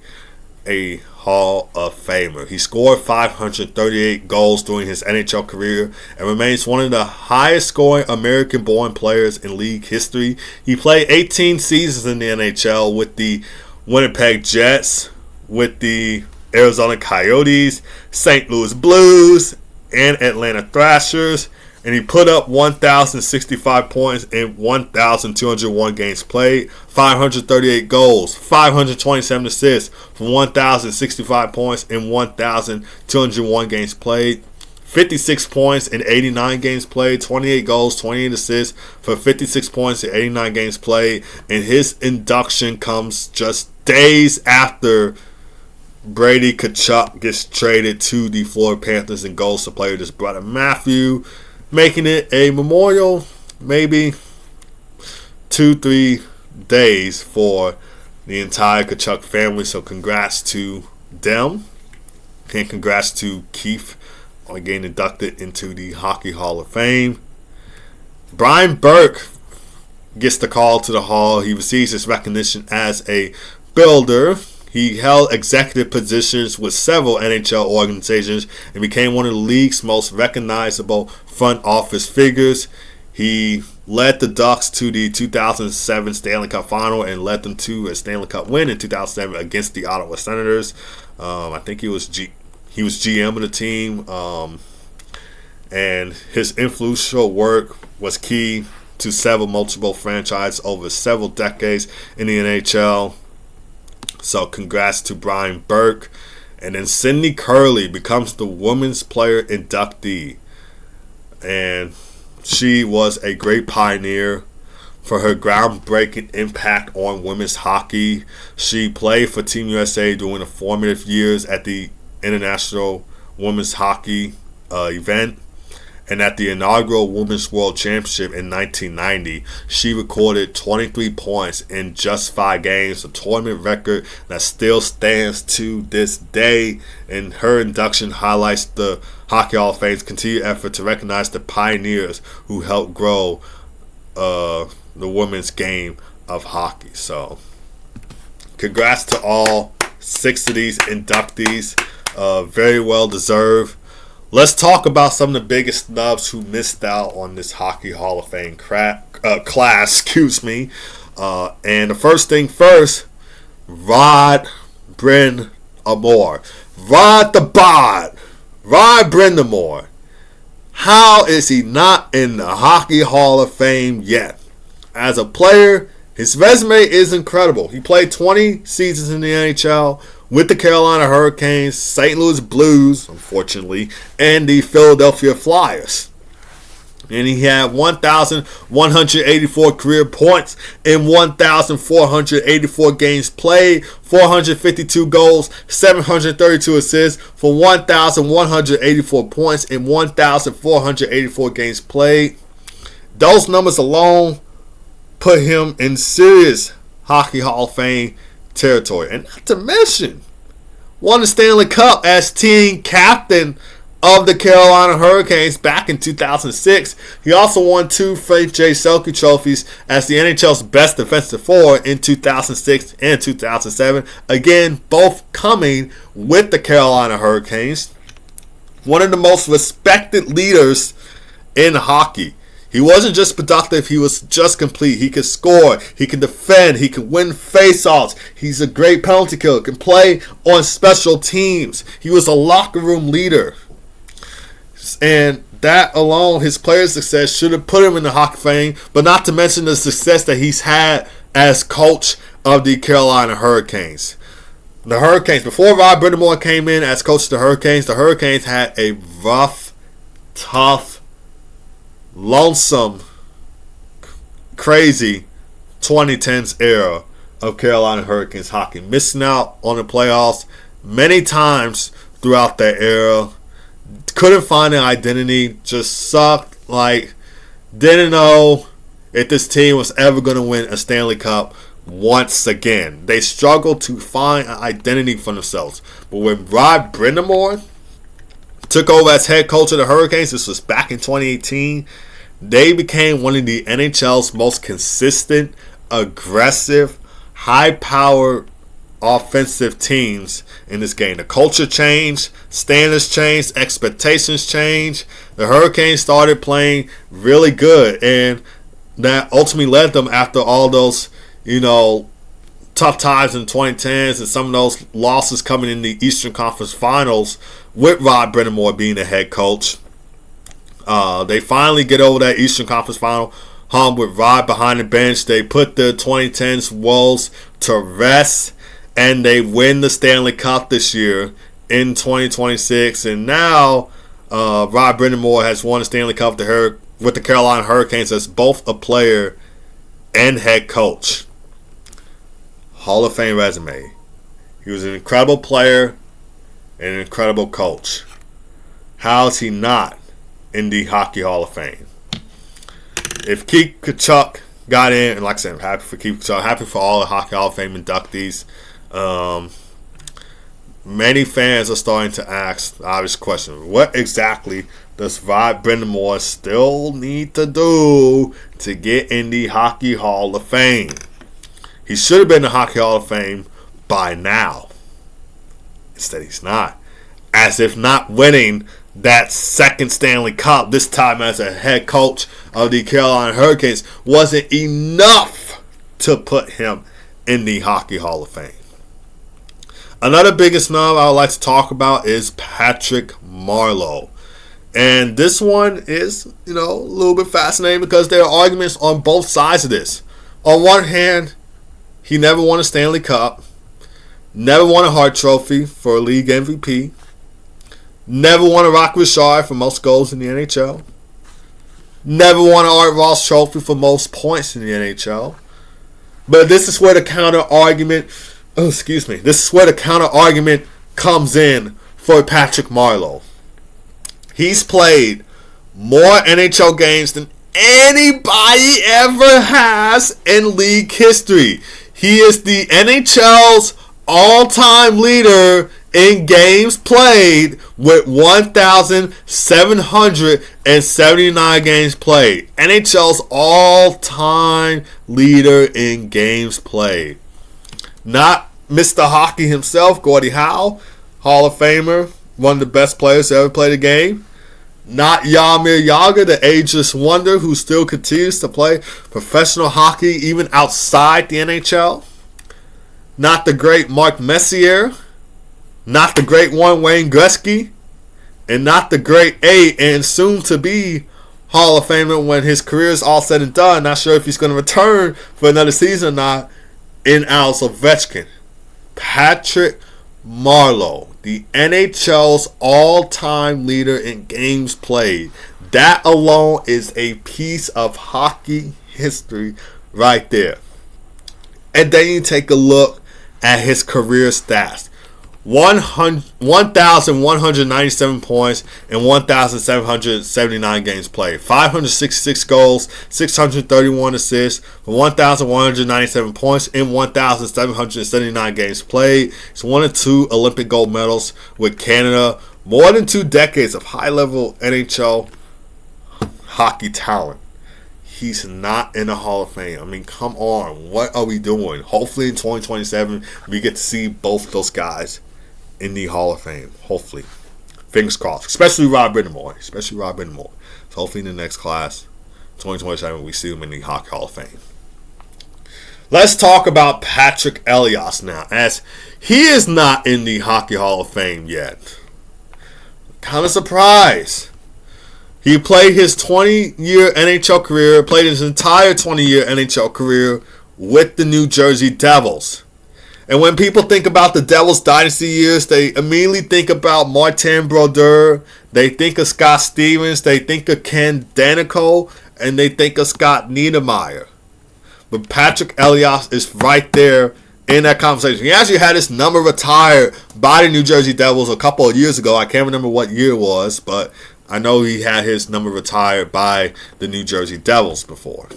a Hall of Famer. He scored 538 goals during his NHL career and remains one of the highest scoring American-born players in league history. He played 18 seasons in the NHL with the Winnipeg Jets, with the Arizona Coyotes, St. Louis Blues, and Atlanta Thrashers. And he put up 1,065 points in 1,201 games played, 538 goals, 527 assists for 1,065 points in 1,201 games played. 56 points in 89 games played, 28 goals, 28 assists for 56 points in 89 games played. And his induction comes just days after Brady Tkachuk gets traded to the Florida Panthers and goes to play with his brother Matthew, making it a memorial, maybe 2-3 days for the entire Tkachuk family. So congrats to them, and congrats to Keith on getting inducted into the Hockey Hall of Fame. Brian Burke gets the call to the Hall. He receives his recognition as a builder. He held executive positions with several NHL organizations and became one of the league's most recognizable front office figures. He led the Ducks to the 2007 Stanley Cup final and led them to a Stanley Cup win in 2007 against the Ottawa Senators. I think he was GM of the team, and his influential work was key to several multiple franchises over several decades in the NHL. So congrats to Brian Burke. And then Sidney Curley becomes the Women's Player Inductee. And she was a great pioneer for her groundbreaking impact on women's hockey. She played for Team USA during the formative years at the International Women's Hockey event. And at the inaugural Women's World Championship in 1990, she recorded 23 points in just 5 games, a tournament record that still stands to this day. And her induction highlights the Hockey Hall of Fame's continued effort to recognize the pioneers who helped grow the women's game of hockey. So, congrats to all 6 of these inductees. Very well deserved. Let's talk about some of the biggest snubs who missed out on this Hockey Hall of Fame class. And the first thing first, Rod Brind'Amour. Rod the Bod. Rod Brind'Amour. How is he not in the Hockey Hall of Fame yet? As a player, his resume is incredible. He played 20 seasons in the NHL with the Carolina Hurricanes, St. Louis Blues, unfortunately, and the Philadelphia Flyers. And he had 1,184 career points in 1,484 games played, 452 goals, 732 assists for 1,184 points in 1,484 games played. Those numbers alone put him in serious Hockey Hall of Fame territory. And not to mention, won the Stanley Cup as team captain of the Carolina Hurricanes back in 2006. He also won 2 Frank J. Selke trophies as the NHL's best defensive forward in 2006 and 2007. Again, both coming with the Carolina Hurricanes. One of the most respected leaders in hockey. He wasn't just productive, he was just complete. He could score, he can defend, he can win faceoffs. He's a great penalty killer, can play on special teams. He was a locker room leader. And that alone, his player success should have put him in the Hockey Fame, but not to mention the success that he's had as coach of the Carolina Hurricanes. The Hurricanes, before Rod Brind'Amour came in as coach of the Hurricanes had a rough, tough, lonesome, crazy 2010s era of Carolina Hurricanes hockey, missing out on the playoffs many times throughout that era. Couldn't find an identity, just sucked, didn't know if this team was ever going to win a Stanley Cup once again. They struggled to find an identity for themselves. But when Rod Brind'Amour took over as head coach of the Hurricanes, this was back in 2018, they became one of the NHL's most consistent, aggressive, high-powered offensive teams in this game. The culture changed, standards changed, expectations changed. The Hurricanes started playing really good, and that ultimately led them, after all those, tough times in 2010s and some of those losses coming in the Eastern Conference Finals with Rod Brind'Amour being the head coach. They finally get over that Eastern Conference Final hump with Rod behind the bench. They put the 2010s woes to rest, and they win the Stanley Cup this year in 2026. And now Rod Brind'Amour has won the Stanley Cup with the Carolina Hurricanes as both a player and head coach. Hall of Fame resume. He was an incredible player and an incredible coach. How is he not in the Hockey Hall of Fame? If Keith Tkachuk got in, and like I said, I'm happy for Keith Tkachuk, happy for all the Hockey Hall of Fame inductees. Many fans are starting to ask the obvious question: what exactly does Rod Brind'Amour still need to do to get in the Hockey Hall of Fame? He should have been in the Hockey Hall of Fame by now. Instead, he's not. As if not winning that second Stanley Cup, this time as a head coach of the Carolina Hurricanes, wasn't enough to put him in the Hockey Hall of Fame. Another biggest snub I would like to talk about is Patrick Marleau. And this one is, a little bit fascinating because there are arguments on both sides of this. On one hand, he never won a Stanley Cup, never won a Hart Trophy for a league MVP, never won a Rock Richard for most goals in the NHL, never won an Art Ross Trophy for most points in the NHL. But this is where the counter argument comes in for Patrick Marleau. He's played more NHL games than anybody ever has in league history. He is the NHL's all-time leader in games played with 1,779 games played. NHL's all-time leader in games played. Not Mr. Hockey himself, Gordie Howe, Hall of Famer, one of the best players to ever play the game. Not Jaromir Jagr, the ageless wonder who still continues to play professional hockey even outside the NHL. Not the great Mark Messier. Not the great one Wayne Gretzky. And not the great and soon-to-be Hall of Famer when his career is all said and done. Not sure if he's going to return for another season or not. In Alex Ovechkin. Patrick Marleau, the NHL's all-time leader in games played. That alone is a piece of hockey history right there. And then you take a look at his career stats. 1,197 points and 1,779 games played. 566 goals, 631 assists, 1,197 points and 1,779 games played. He's one of 2 Olympic gold medals with Canada. More than 2 decades of high-level NHL hockey talent. He's not in the Hall of Fame. I mean, come on. What are we doing? Hopefully in 2027, we get to see both those guys in the Hall of Fame. Hopefully. Fingers crossed. Especially Rod Brind'Amour. So hopefully in the next class, 2027, we see him in the Hockey Hall of Fame. Let's talk about Patrick Elias now, as he is not in the Hockey Hall of Fame yet. Kind of surprised. He played his 20-year NHL career, played his entire 20-year NHL career with the New Jersey Devils. And when people think about the Devils dynasty years, they immediately think about Martin Brodeur, they think of Scott Stevens, they think of Ken Danico, and they think of Scott Niedermayer. But Patrick Elias is right there in that conversation. He actually had his number retired by the New Jersey Devils a couple of years ago. I can't remember what year it was, but I know he had his number retired by the New Jersey Devils before.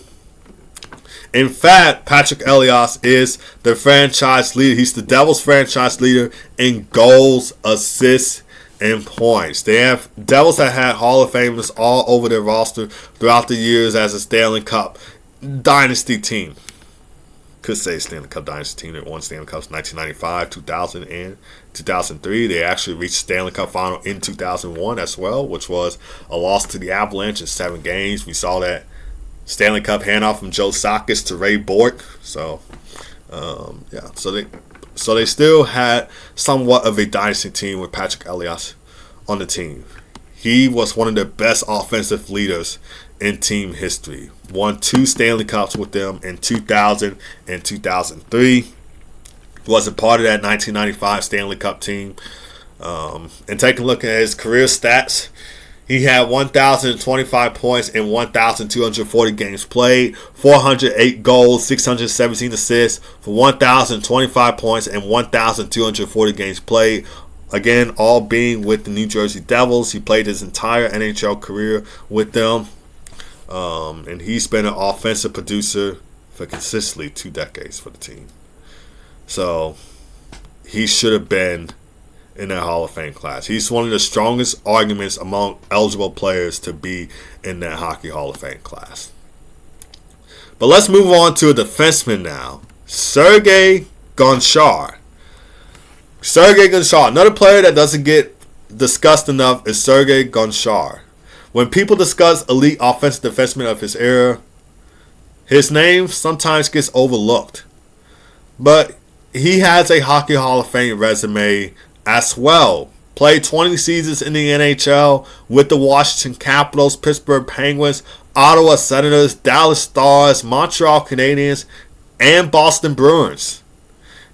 In fact, Patrick Elias is the franchise leader. He's the Devils franchise leader in goals, assists, and points. They have Devils that had Hall of Famers all over their roster throughout the years as a Stanley Cup dynasty team. Could say Stanley Cup dynasty team that won Stanley Cups 1995, 2000, and 2003. They actually reached Stanley Cup final in 2001 as well, which was a loss to the Avalanche in 7 games. We saw that Stanley Cup handoff from Joe Sakic to Ray Bourque. So they still had somewhat of a dynasty team with Patrick Elias on the team. He was one of the best offensive leaders in team history. Won 2 Stanley Cups with them in 2000 and 2003. Was a part of that 1995 Stanley Cup team. And taking a look at his career stats, He had 1,025 points in 1,240 games played, 408 goals, 617 assists for 1,025 points and 1,240 games played. Again, all being with the New Jersey Devils. He played his entire NHL career with them. And he's been an offensive producer for consistently 2 decades for the team. So he should have been in that Hall of Fame class. He's one of the strongest arguments among eligible players to be in that Hockey Hall of Fame class. But let's move on to a defenseman now. Sergei Gonchar. Another player that doesn't get discussed enough is Sergei Gonchar. When people discuss elite offensive defensemen of his era, his name sometimes gets overlooked. But he has a Hockey Hall of Fame resume as well. Played 20 seasons in the NHL with the Washington Capitals, Pittsburgh Penguins, Ottawa Senators, Dallas Stars, Montreal Canadiens, and Boston Bruins.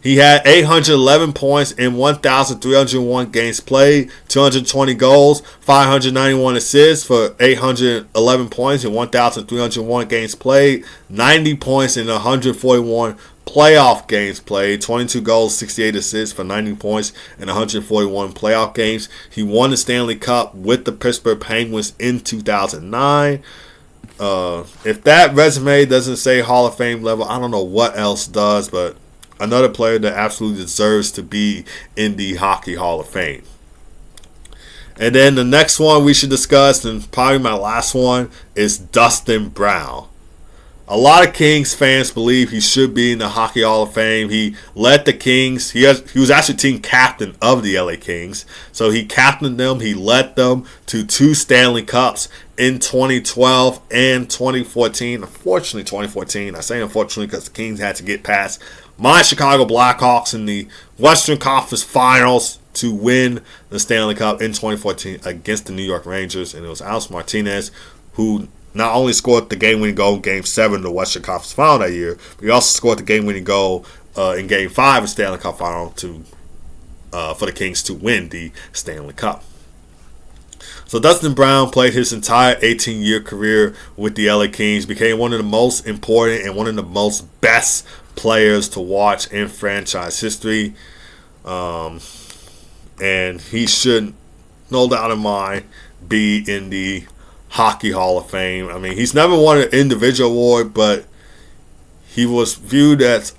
He had 811 points in 1,301 games played, 220 goals, 591 assists for 811 points in 1,301 games played, 90 points in 141 playoff games played, 22 goals, 68 assists for 90 points in 141 playoff games. He won the Stanley Cup with the Pittsburgh Penguins in 2009. If that resume doesn't say Hall of Fame level, I don't know what else does, but another player that absolutely deserves to be in the Hockey Hall of Fame. And then the next one we should discuss, and probably my last one, is Dustin Brown. A lot of Kings fans believe he should be in the Hockey Hall of Fame. He led the Kings. He was actually team captain of the LA Kings. So he captained them. He led them to 2 Stanley Cups in 2012 and 2014. Unfortunately, 2014. I say unfortunately because the Kings had to get past my Chicago Blackhawks in the Western Conference Finals to win the Stanley Cup in 2014 against the New York Rangers. And it was Alex Martinez who not only scored the game-winning goal in Game 7 of the Western Conference Final that year, but he also scored the game-winning goal in Game 5 of the Stanley Cup Final for the Kings to win the Stanley Cup. So Dustin Brown played his entire 18-year career with the LA Kings, became one of the most important and one of the most best players to watch in franchise history. And he should, no doubt in mind, be in the Hockey Hall of Fame. I mean, he's never won an individual award, but he was viewed as he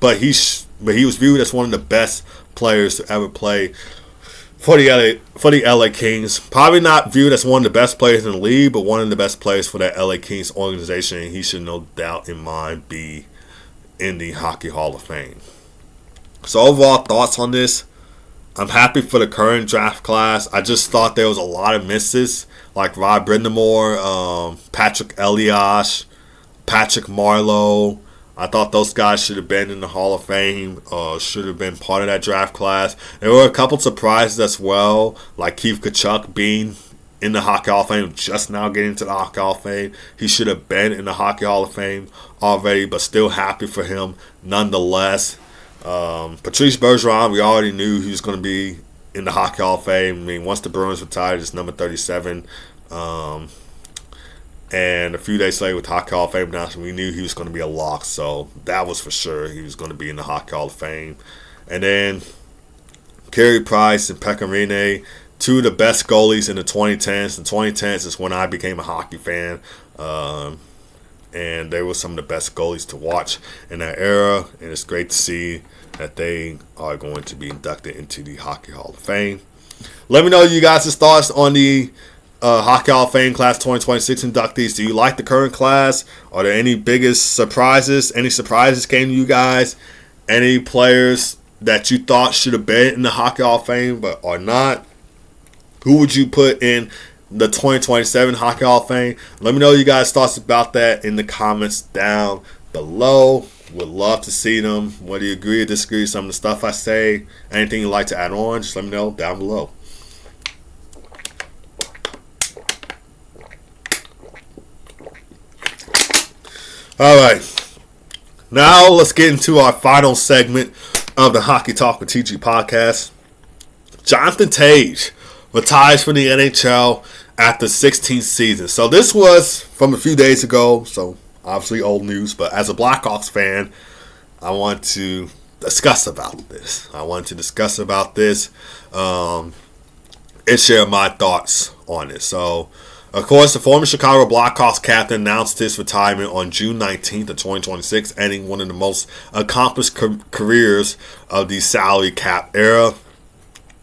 was viewed as one of the best players to ever play for the LA Kings. Probably not viewed as one of the best players in the league, but one of the best players for that LA Kings organization. And he should, no doubt in mind, be in the Hockey Hall of Fame. So overall thoughts on this, I'm happy for the current draft class. I just thought there was a lot of misses, like Rod Brindamore, Patrick Elias, Patrick Marleau. I thought those guys should have been in the Hall of Fame, should have been part of that draft class. There were a couple surprises as well, like Keith Tkachuk being in the Hockey Hall of Fame, just now getting to the Hockey Hall of Fame. He should have been in the Hockey Hall of Fame already, but still happy for him nonetheless. Patrice Bergeron, we already knew he was going to be in the Hockey Hall of Fame. I mean, once the Bruins retired, it's number 37. And a few days later with Hockey Hall of Fame announcement, we knew he was going to be a lock. So that was for sure. He was going to be in the Hockey Hall of Fame. And then Carey Price and Pekka Rinne, 2 of the best goalies in the 2010s. The 2010s is when I became a hockey fan. And they were some of the best goalies to watch in that era. And it's great to see that they are going to be inducted into the Hockey Hall of Fame. Let me know you guys' thoughts on the Hockey Hall of Fame Class 2026 inductees. Do you like the current class? Are there any biggest surprises? Any surprises came to you guys? Any players that you thought should have been in the Hockey Hall of Fame but are not? Who would you put in the 2027 Hockey Hall of Fame? Let me know you guys' thoughts about that in the comments down below. Would love to see them. Whether you agree or disagree with some of the stuff I say, anything you'd like to add on, just let me know down below. Alright, now let's get into our final segment of the Hockey Talk with TG podcast. Jonathan Toews, retires from the NHL after 16th season. So this was from a few days ago, so obviously old news, but as a Blackhawks fan, I want to discuss about this. And share my thoughts on it. So, of course, the former Chicago Blackhawks captain announced his retirement on June 19th of 2026, ending one of the most accomplished careers of the salary cap era.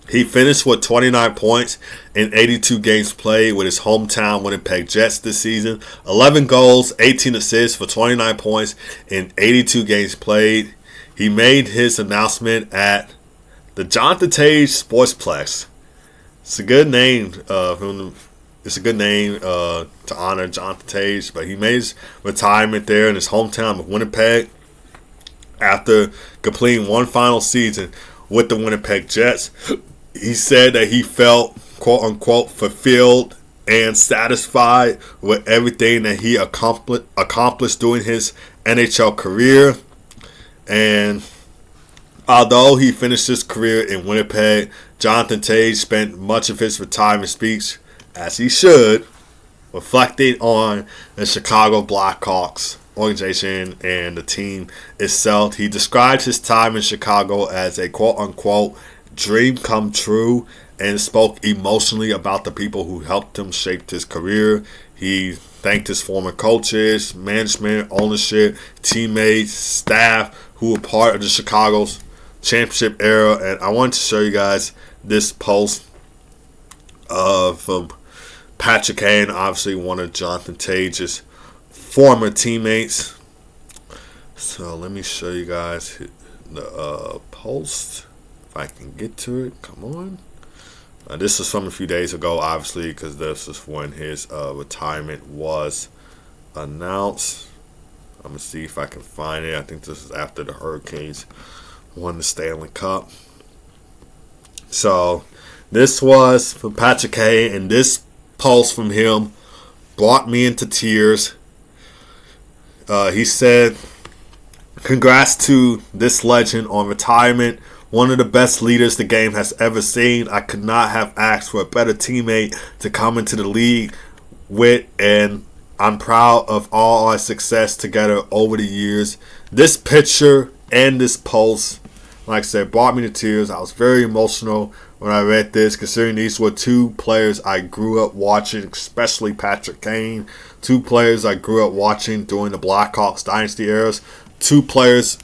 He finished with 29 points in 82 games played with his hometown Winnipeg Jets this season. 11 goals, 18 assists for 29 points in 82 games played. He made his announcement at the Jonathan Toews Sportsplex. It's a good name. It's a good name to honor Jonathan Toews, but he made his retirement there in his hometown of Winnipeg after completing one final season with the Winnipeg Jets. He said that he felt, quote unquote, fulfilled and satisfied with everything that he accomplished during his NHL career. And although he finished his career in Winnipeg, Jonathan Toews spent much of his retirement speech, as he should, reflecting on the Chicago Blackhawks organization and the team itself. He described his time in Chicago as a quote-unquote dream come true and spoke emotionally about the people who helped him shape his career. He thanked his former coaches, management, ownership, teammates, staff who were part of the Chicago's championship era. And I wanted to show you guys this post from Patrick Kane, obviously one of Jonathan Toews' former teammates. So let me show you guys the post, if I can get to it. Come on. This is from a few days ago, obviously, because this is when his retirement was announced. I'm going to see if I can find it. I think this is after the Hurricanes won the Stanley Cup. So this was from Patrick Kane, and this post from him brought me into tears. He said, "Congrats to this legend on retirement. One of the best leaders the game has ever seen. I could not have asked for a better teammate to come into the league with, and I'm proud of all our success together over the years." This picture and this post, like I said, brought me to tears. I was very emotional when I read this, considering these were two players I grew up watching, especially Patrick Kane. Two players I grew up watching during the Blackhawks dynasty eras. Two players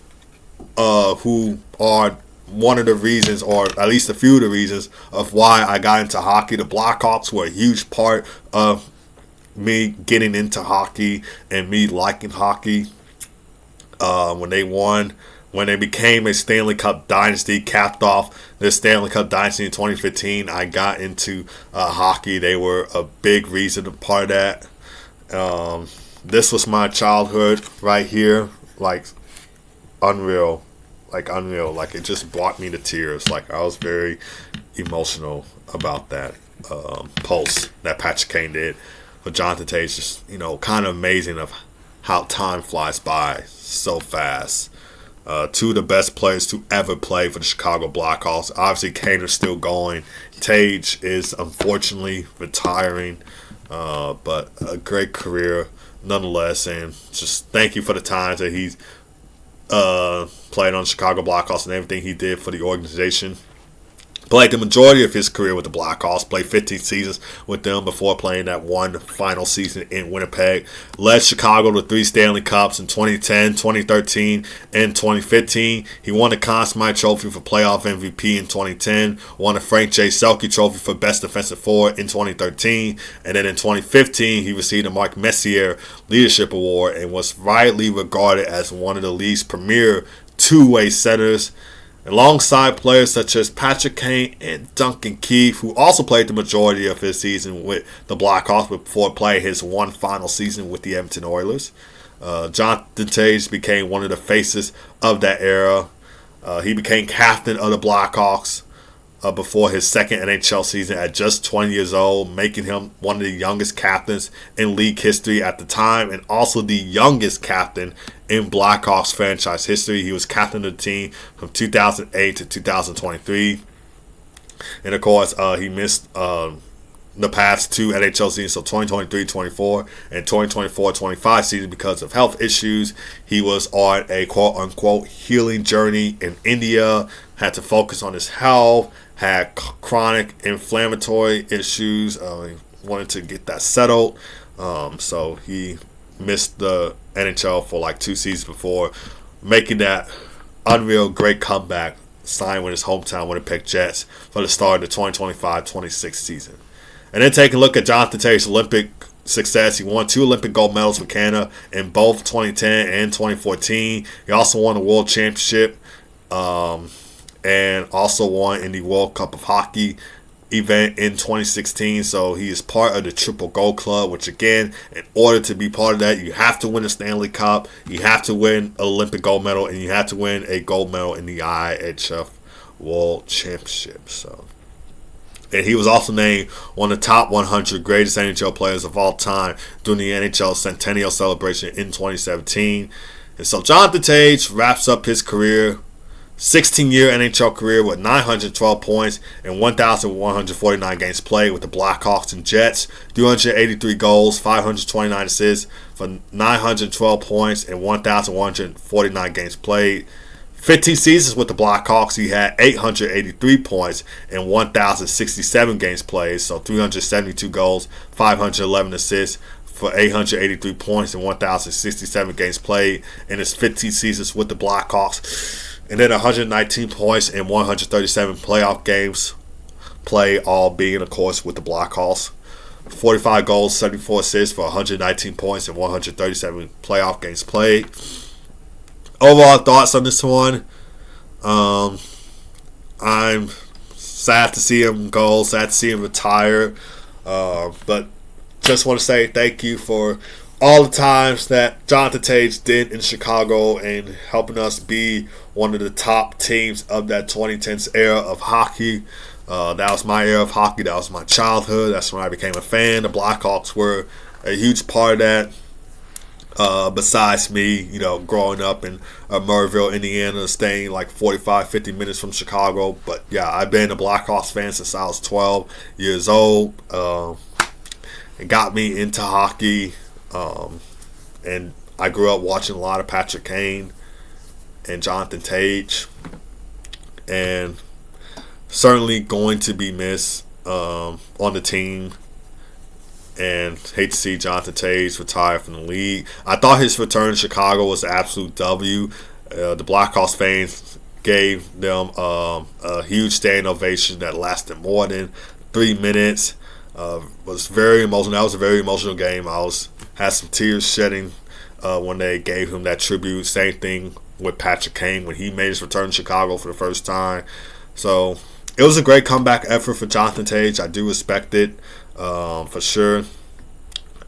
who are one of the reasons, or at least a few of the reasons, of why I got into hockey. The Blackhawks were a huge part of me getting into hockey and me liking hockey. When they became a Stanley Cup dynasty, capped off the Stanley Cup dynasty in 2015, I got into hockey. They were a big reason, a part of that. This was my childhood right here, like unreal. Like it just brought me to tears. Like I was very emotional about that post that Patrick Kane did. But Jonathan Toews, just, kind of amazing of how time flies by so fast. Two of the best players to ever play for the Chicago Blackhawks. Obviously, Kane is still going. Toews is unfortunately retiring, but a great career nonetheless. And just thank you for the times that he's played on the Chicago Blackhawks and everything he did for the organization. Played the majority of his career with the Blackhawks. Played 15 seasons with them before playing that one final season in Winnipeg. Led Chicago to 3 Stanley Cups in 2010, 2013, and 2015. He won the Conn Smythe Trophy for playoff MVP in 2010. Won the Frank J. Selke Trophy for Best Defensive Forward in 2013. And then in 2015, he received the Mark Messier Leadership Award and was widely regarded as one of the league's premier two-way centers, alongside players such as Patrick Kane and Duncan Keith, who also played the majority of his season with the Blackhawks before playing his one final season with the Edmonton Oilers. Jonathan Toews became one of the faces of that era. He became captain of the Blackhawks before his second NHL season at just 20 years old, making him one of the youngest captains in league history at the time, and also the youngest captain in Blackhawks franchise history. He was captain of the team from 2008 to 2023. And of course, he missed the past two NHL seasons, so 2023-24 and 2024-25 season because of health issues. He was on a quote-unquote healing journey in India, had to focus on his health, had chronic inflammatory issues. He wanted to get that settled. So he missed the NHL for like 2 seasons before making that unreal great comeback, signed with his hometown Winnipeg Jets for the start of the 2025-26 season. And then take a look at Jonathan Toews' Olympic success. He won 2 Olympic gold medals for Canada in both 2010 and 2014. He also won the World Championship and also won in the World Cup of Hockey event in 2016. So he is part of the Triple Gold Club, which again, in order to be part of that, you have to win a Stanley Cup, you have to win an Olympic gold medal, and you have to win a gold medal in the IHF World Championship. And he was also named one of the top 100 greatest NHL players of all time during the NHL Centennial Celebration in 2017. And so Jonathan Toews wraps up his career, 16-year NHL career with 912 points and 1,149 games played with the Blackhawks and Jets, 383 goals, 529 assists for 912 points and 1,149 games played. 15 seasons with the Blackhawks, he had 883 points and 1,067 games played, so 372 goals, 511 assists for 883 points and 1,067 games played in his 15 seasons with the Blackhawks. And then 119 points and 137 playoff games played, all being, of course, with the Blackhawks. 45 goals, 74 assists for 119 points and 137 playoff games played. Overall thoughts on this one, I'm sad to see him go, sad to see him retire, but just want to say thank you for all the times that Jonathan Toews did in Chicago and helping us be one of the top teams of that 2010s era of hockey. That was my era of hockey. That was my childhood. That's when I became a fan. The Blackhawks were a huge part of that. Besides me, growing up in Murrayville, Indiana, staying like 45, 50 minutes from Chicago. But yeah, I've been a Blackhawks fan since I was 12 years old. It got me into hockey. And I grew up watching a lot of Patrick Kane and Jonathan Toews. And certainly going to be missed on the team. And hate to see Jonathan Toews retire from the league. I thought his return to Chicago was an absolute W. The Blackhawks fans gave them a huge standing ovation that lasted more than 3 minutes. Was very emotional. That was a very emotional game. Had some tears shedding when they gave him that tribute. Same thing with Patrick Kane when he made his return to Chicago for the first time. So it was a great comeback effort for Jonathan Toews. I do respect it. For sure.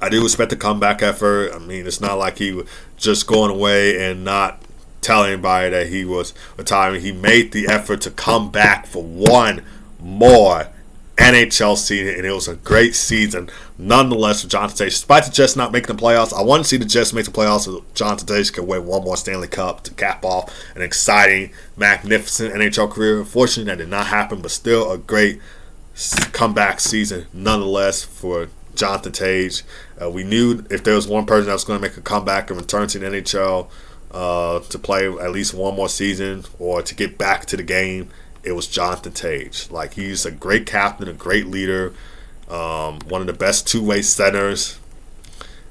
I do respect the comeback effort. I mean, it's not like he was just going away and not telling anybody that he was retiring. He made the effort to come back for one more NHL season, and it was a great season nonetheless for Jonathan Toews. Despite the Jets not making the playoffs, I want to see the Jets make the playoffs so Jonathan Toews can win one more Stanley Cup to cap off an exciting, magnificent NHL career. Unfortunately, that did not happen, but still a great comeback season nonetheless for Jonathan Toews. We knew if there was one person that was going to make a comeback and return to the NHL to play at least one more season or to get back to the game, it was Jonathan Toews. Like, he's a great captain, a great leader, one of the best two-way centers,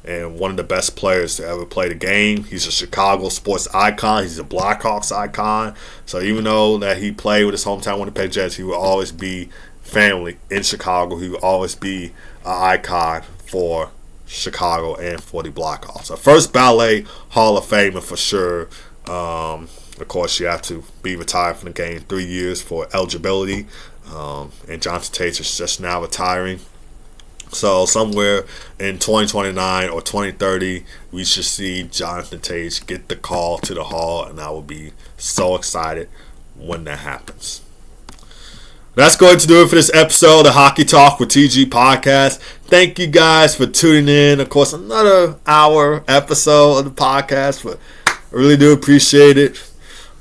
and one of the best players to ever play the game. He's a Chicago sports icon. He's a Blackhawks icon. So even though that he played with his hometown Winnipeg Jets, he will always be family in Chicago. He will always be an icon for Chicago and for the Blackhawks. A first ballet Hall of Famer for sure. Of course, you have to be retired from the game 3 years for eligibility. And Jonathan Toews is just now retiring. So somewhere in 2029 or 2030, we should see Jonathan Toews get the call to the Hall, and I will be so excited when that happens. That's going to do it for this episode of the Hockey Talk with TG podcast. Thank you guys for tuning in. Of course, another hour episode of the podcast, but I really do appreciate it.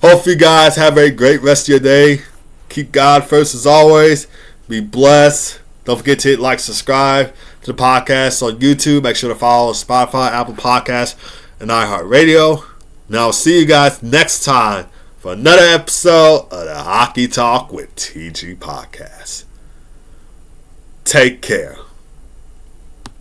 Hope you guys have a great rest of your day. Keep God first as always. Be blessed. Don't forget to hit like, subscribe to the podcast on YouTube. Make sure to follow Spotify, Apple Podcasts, and iHeartRadio. Now, I'll see you guys next time for another episode of the Hockey Talk with TG Podcast. Take care.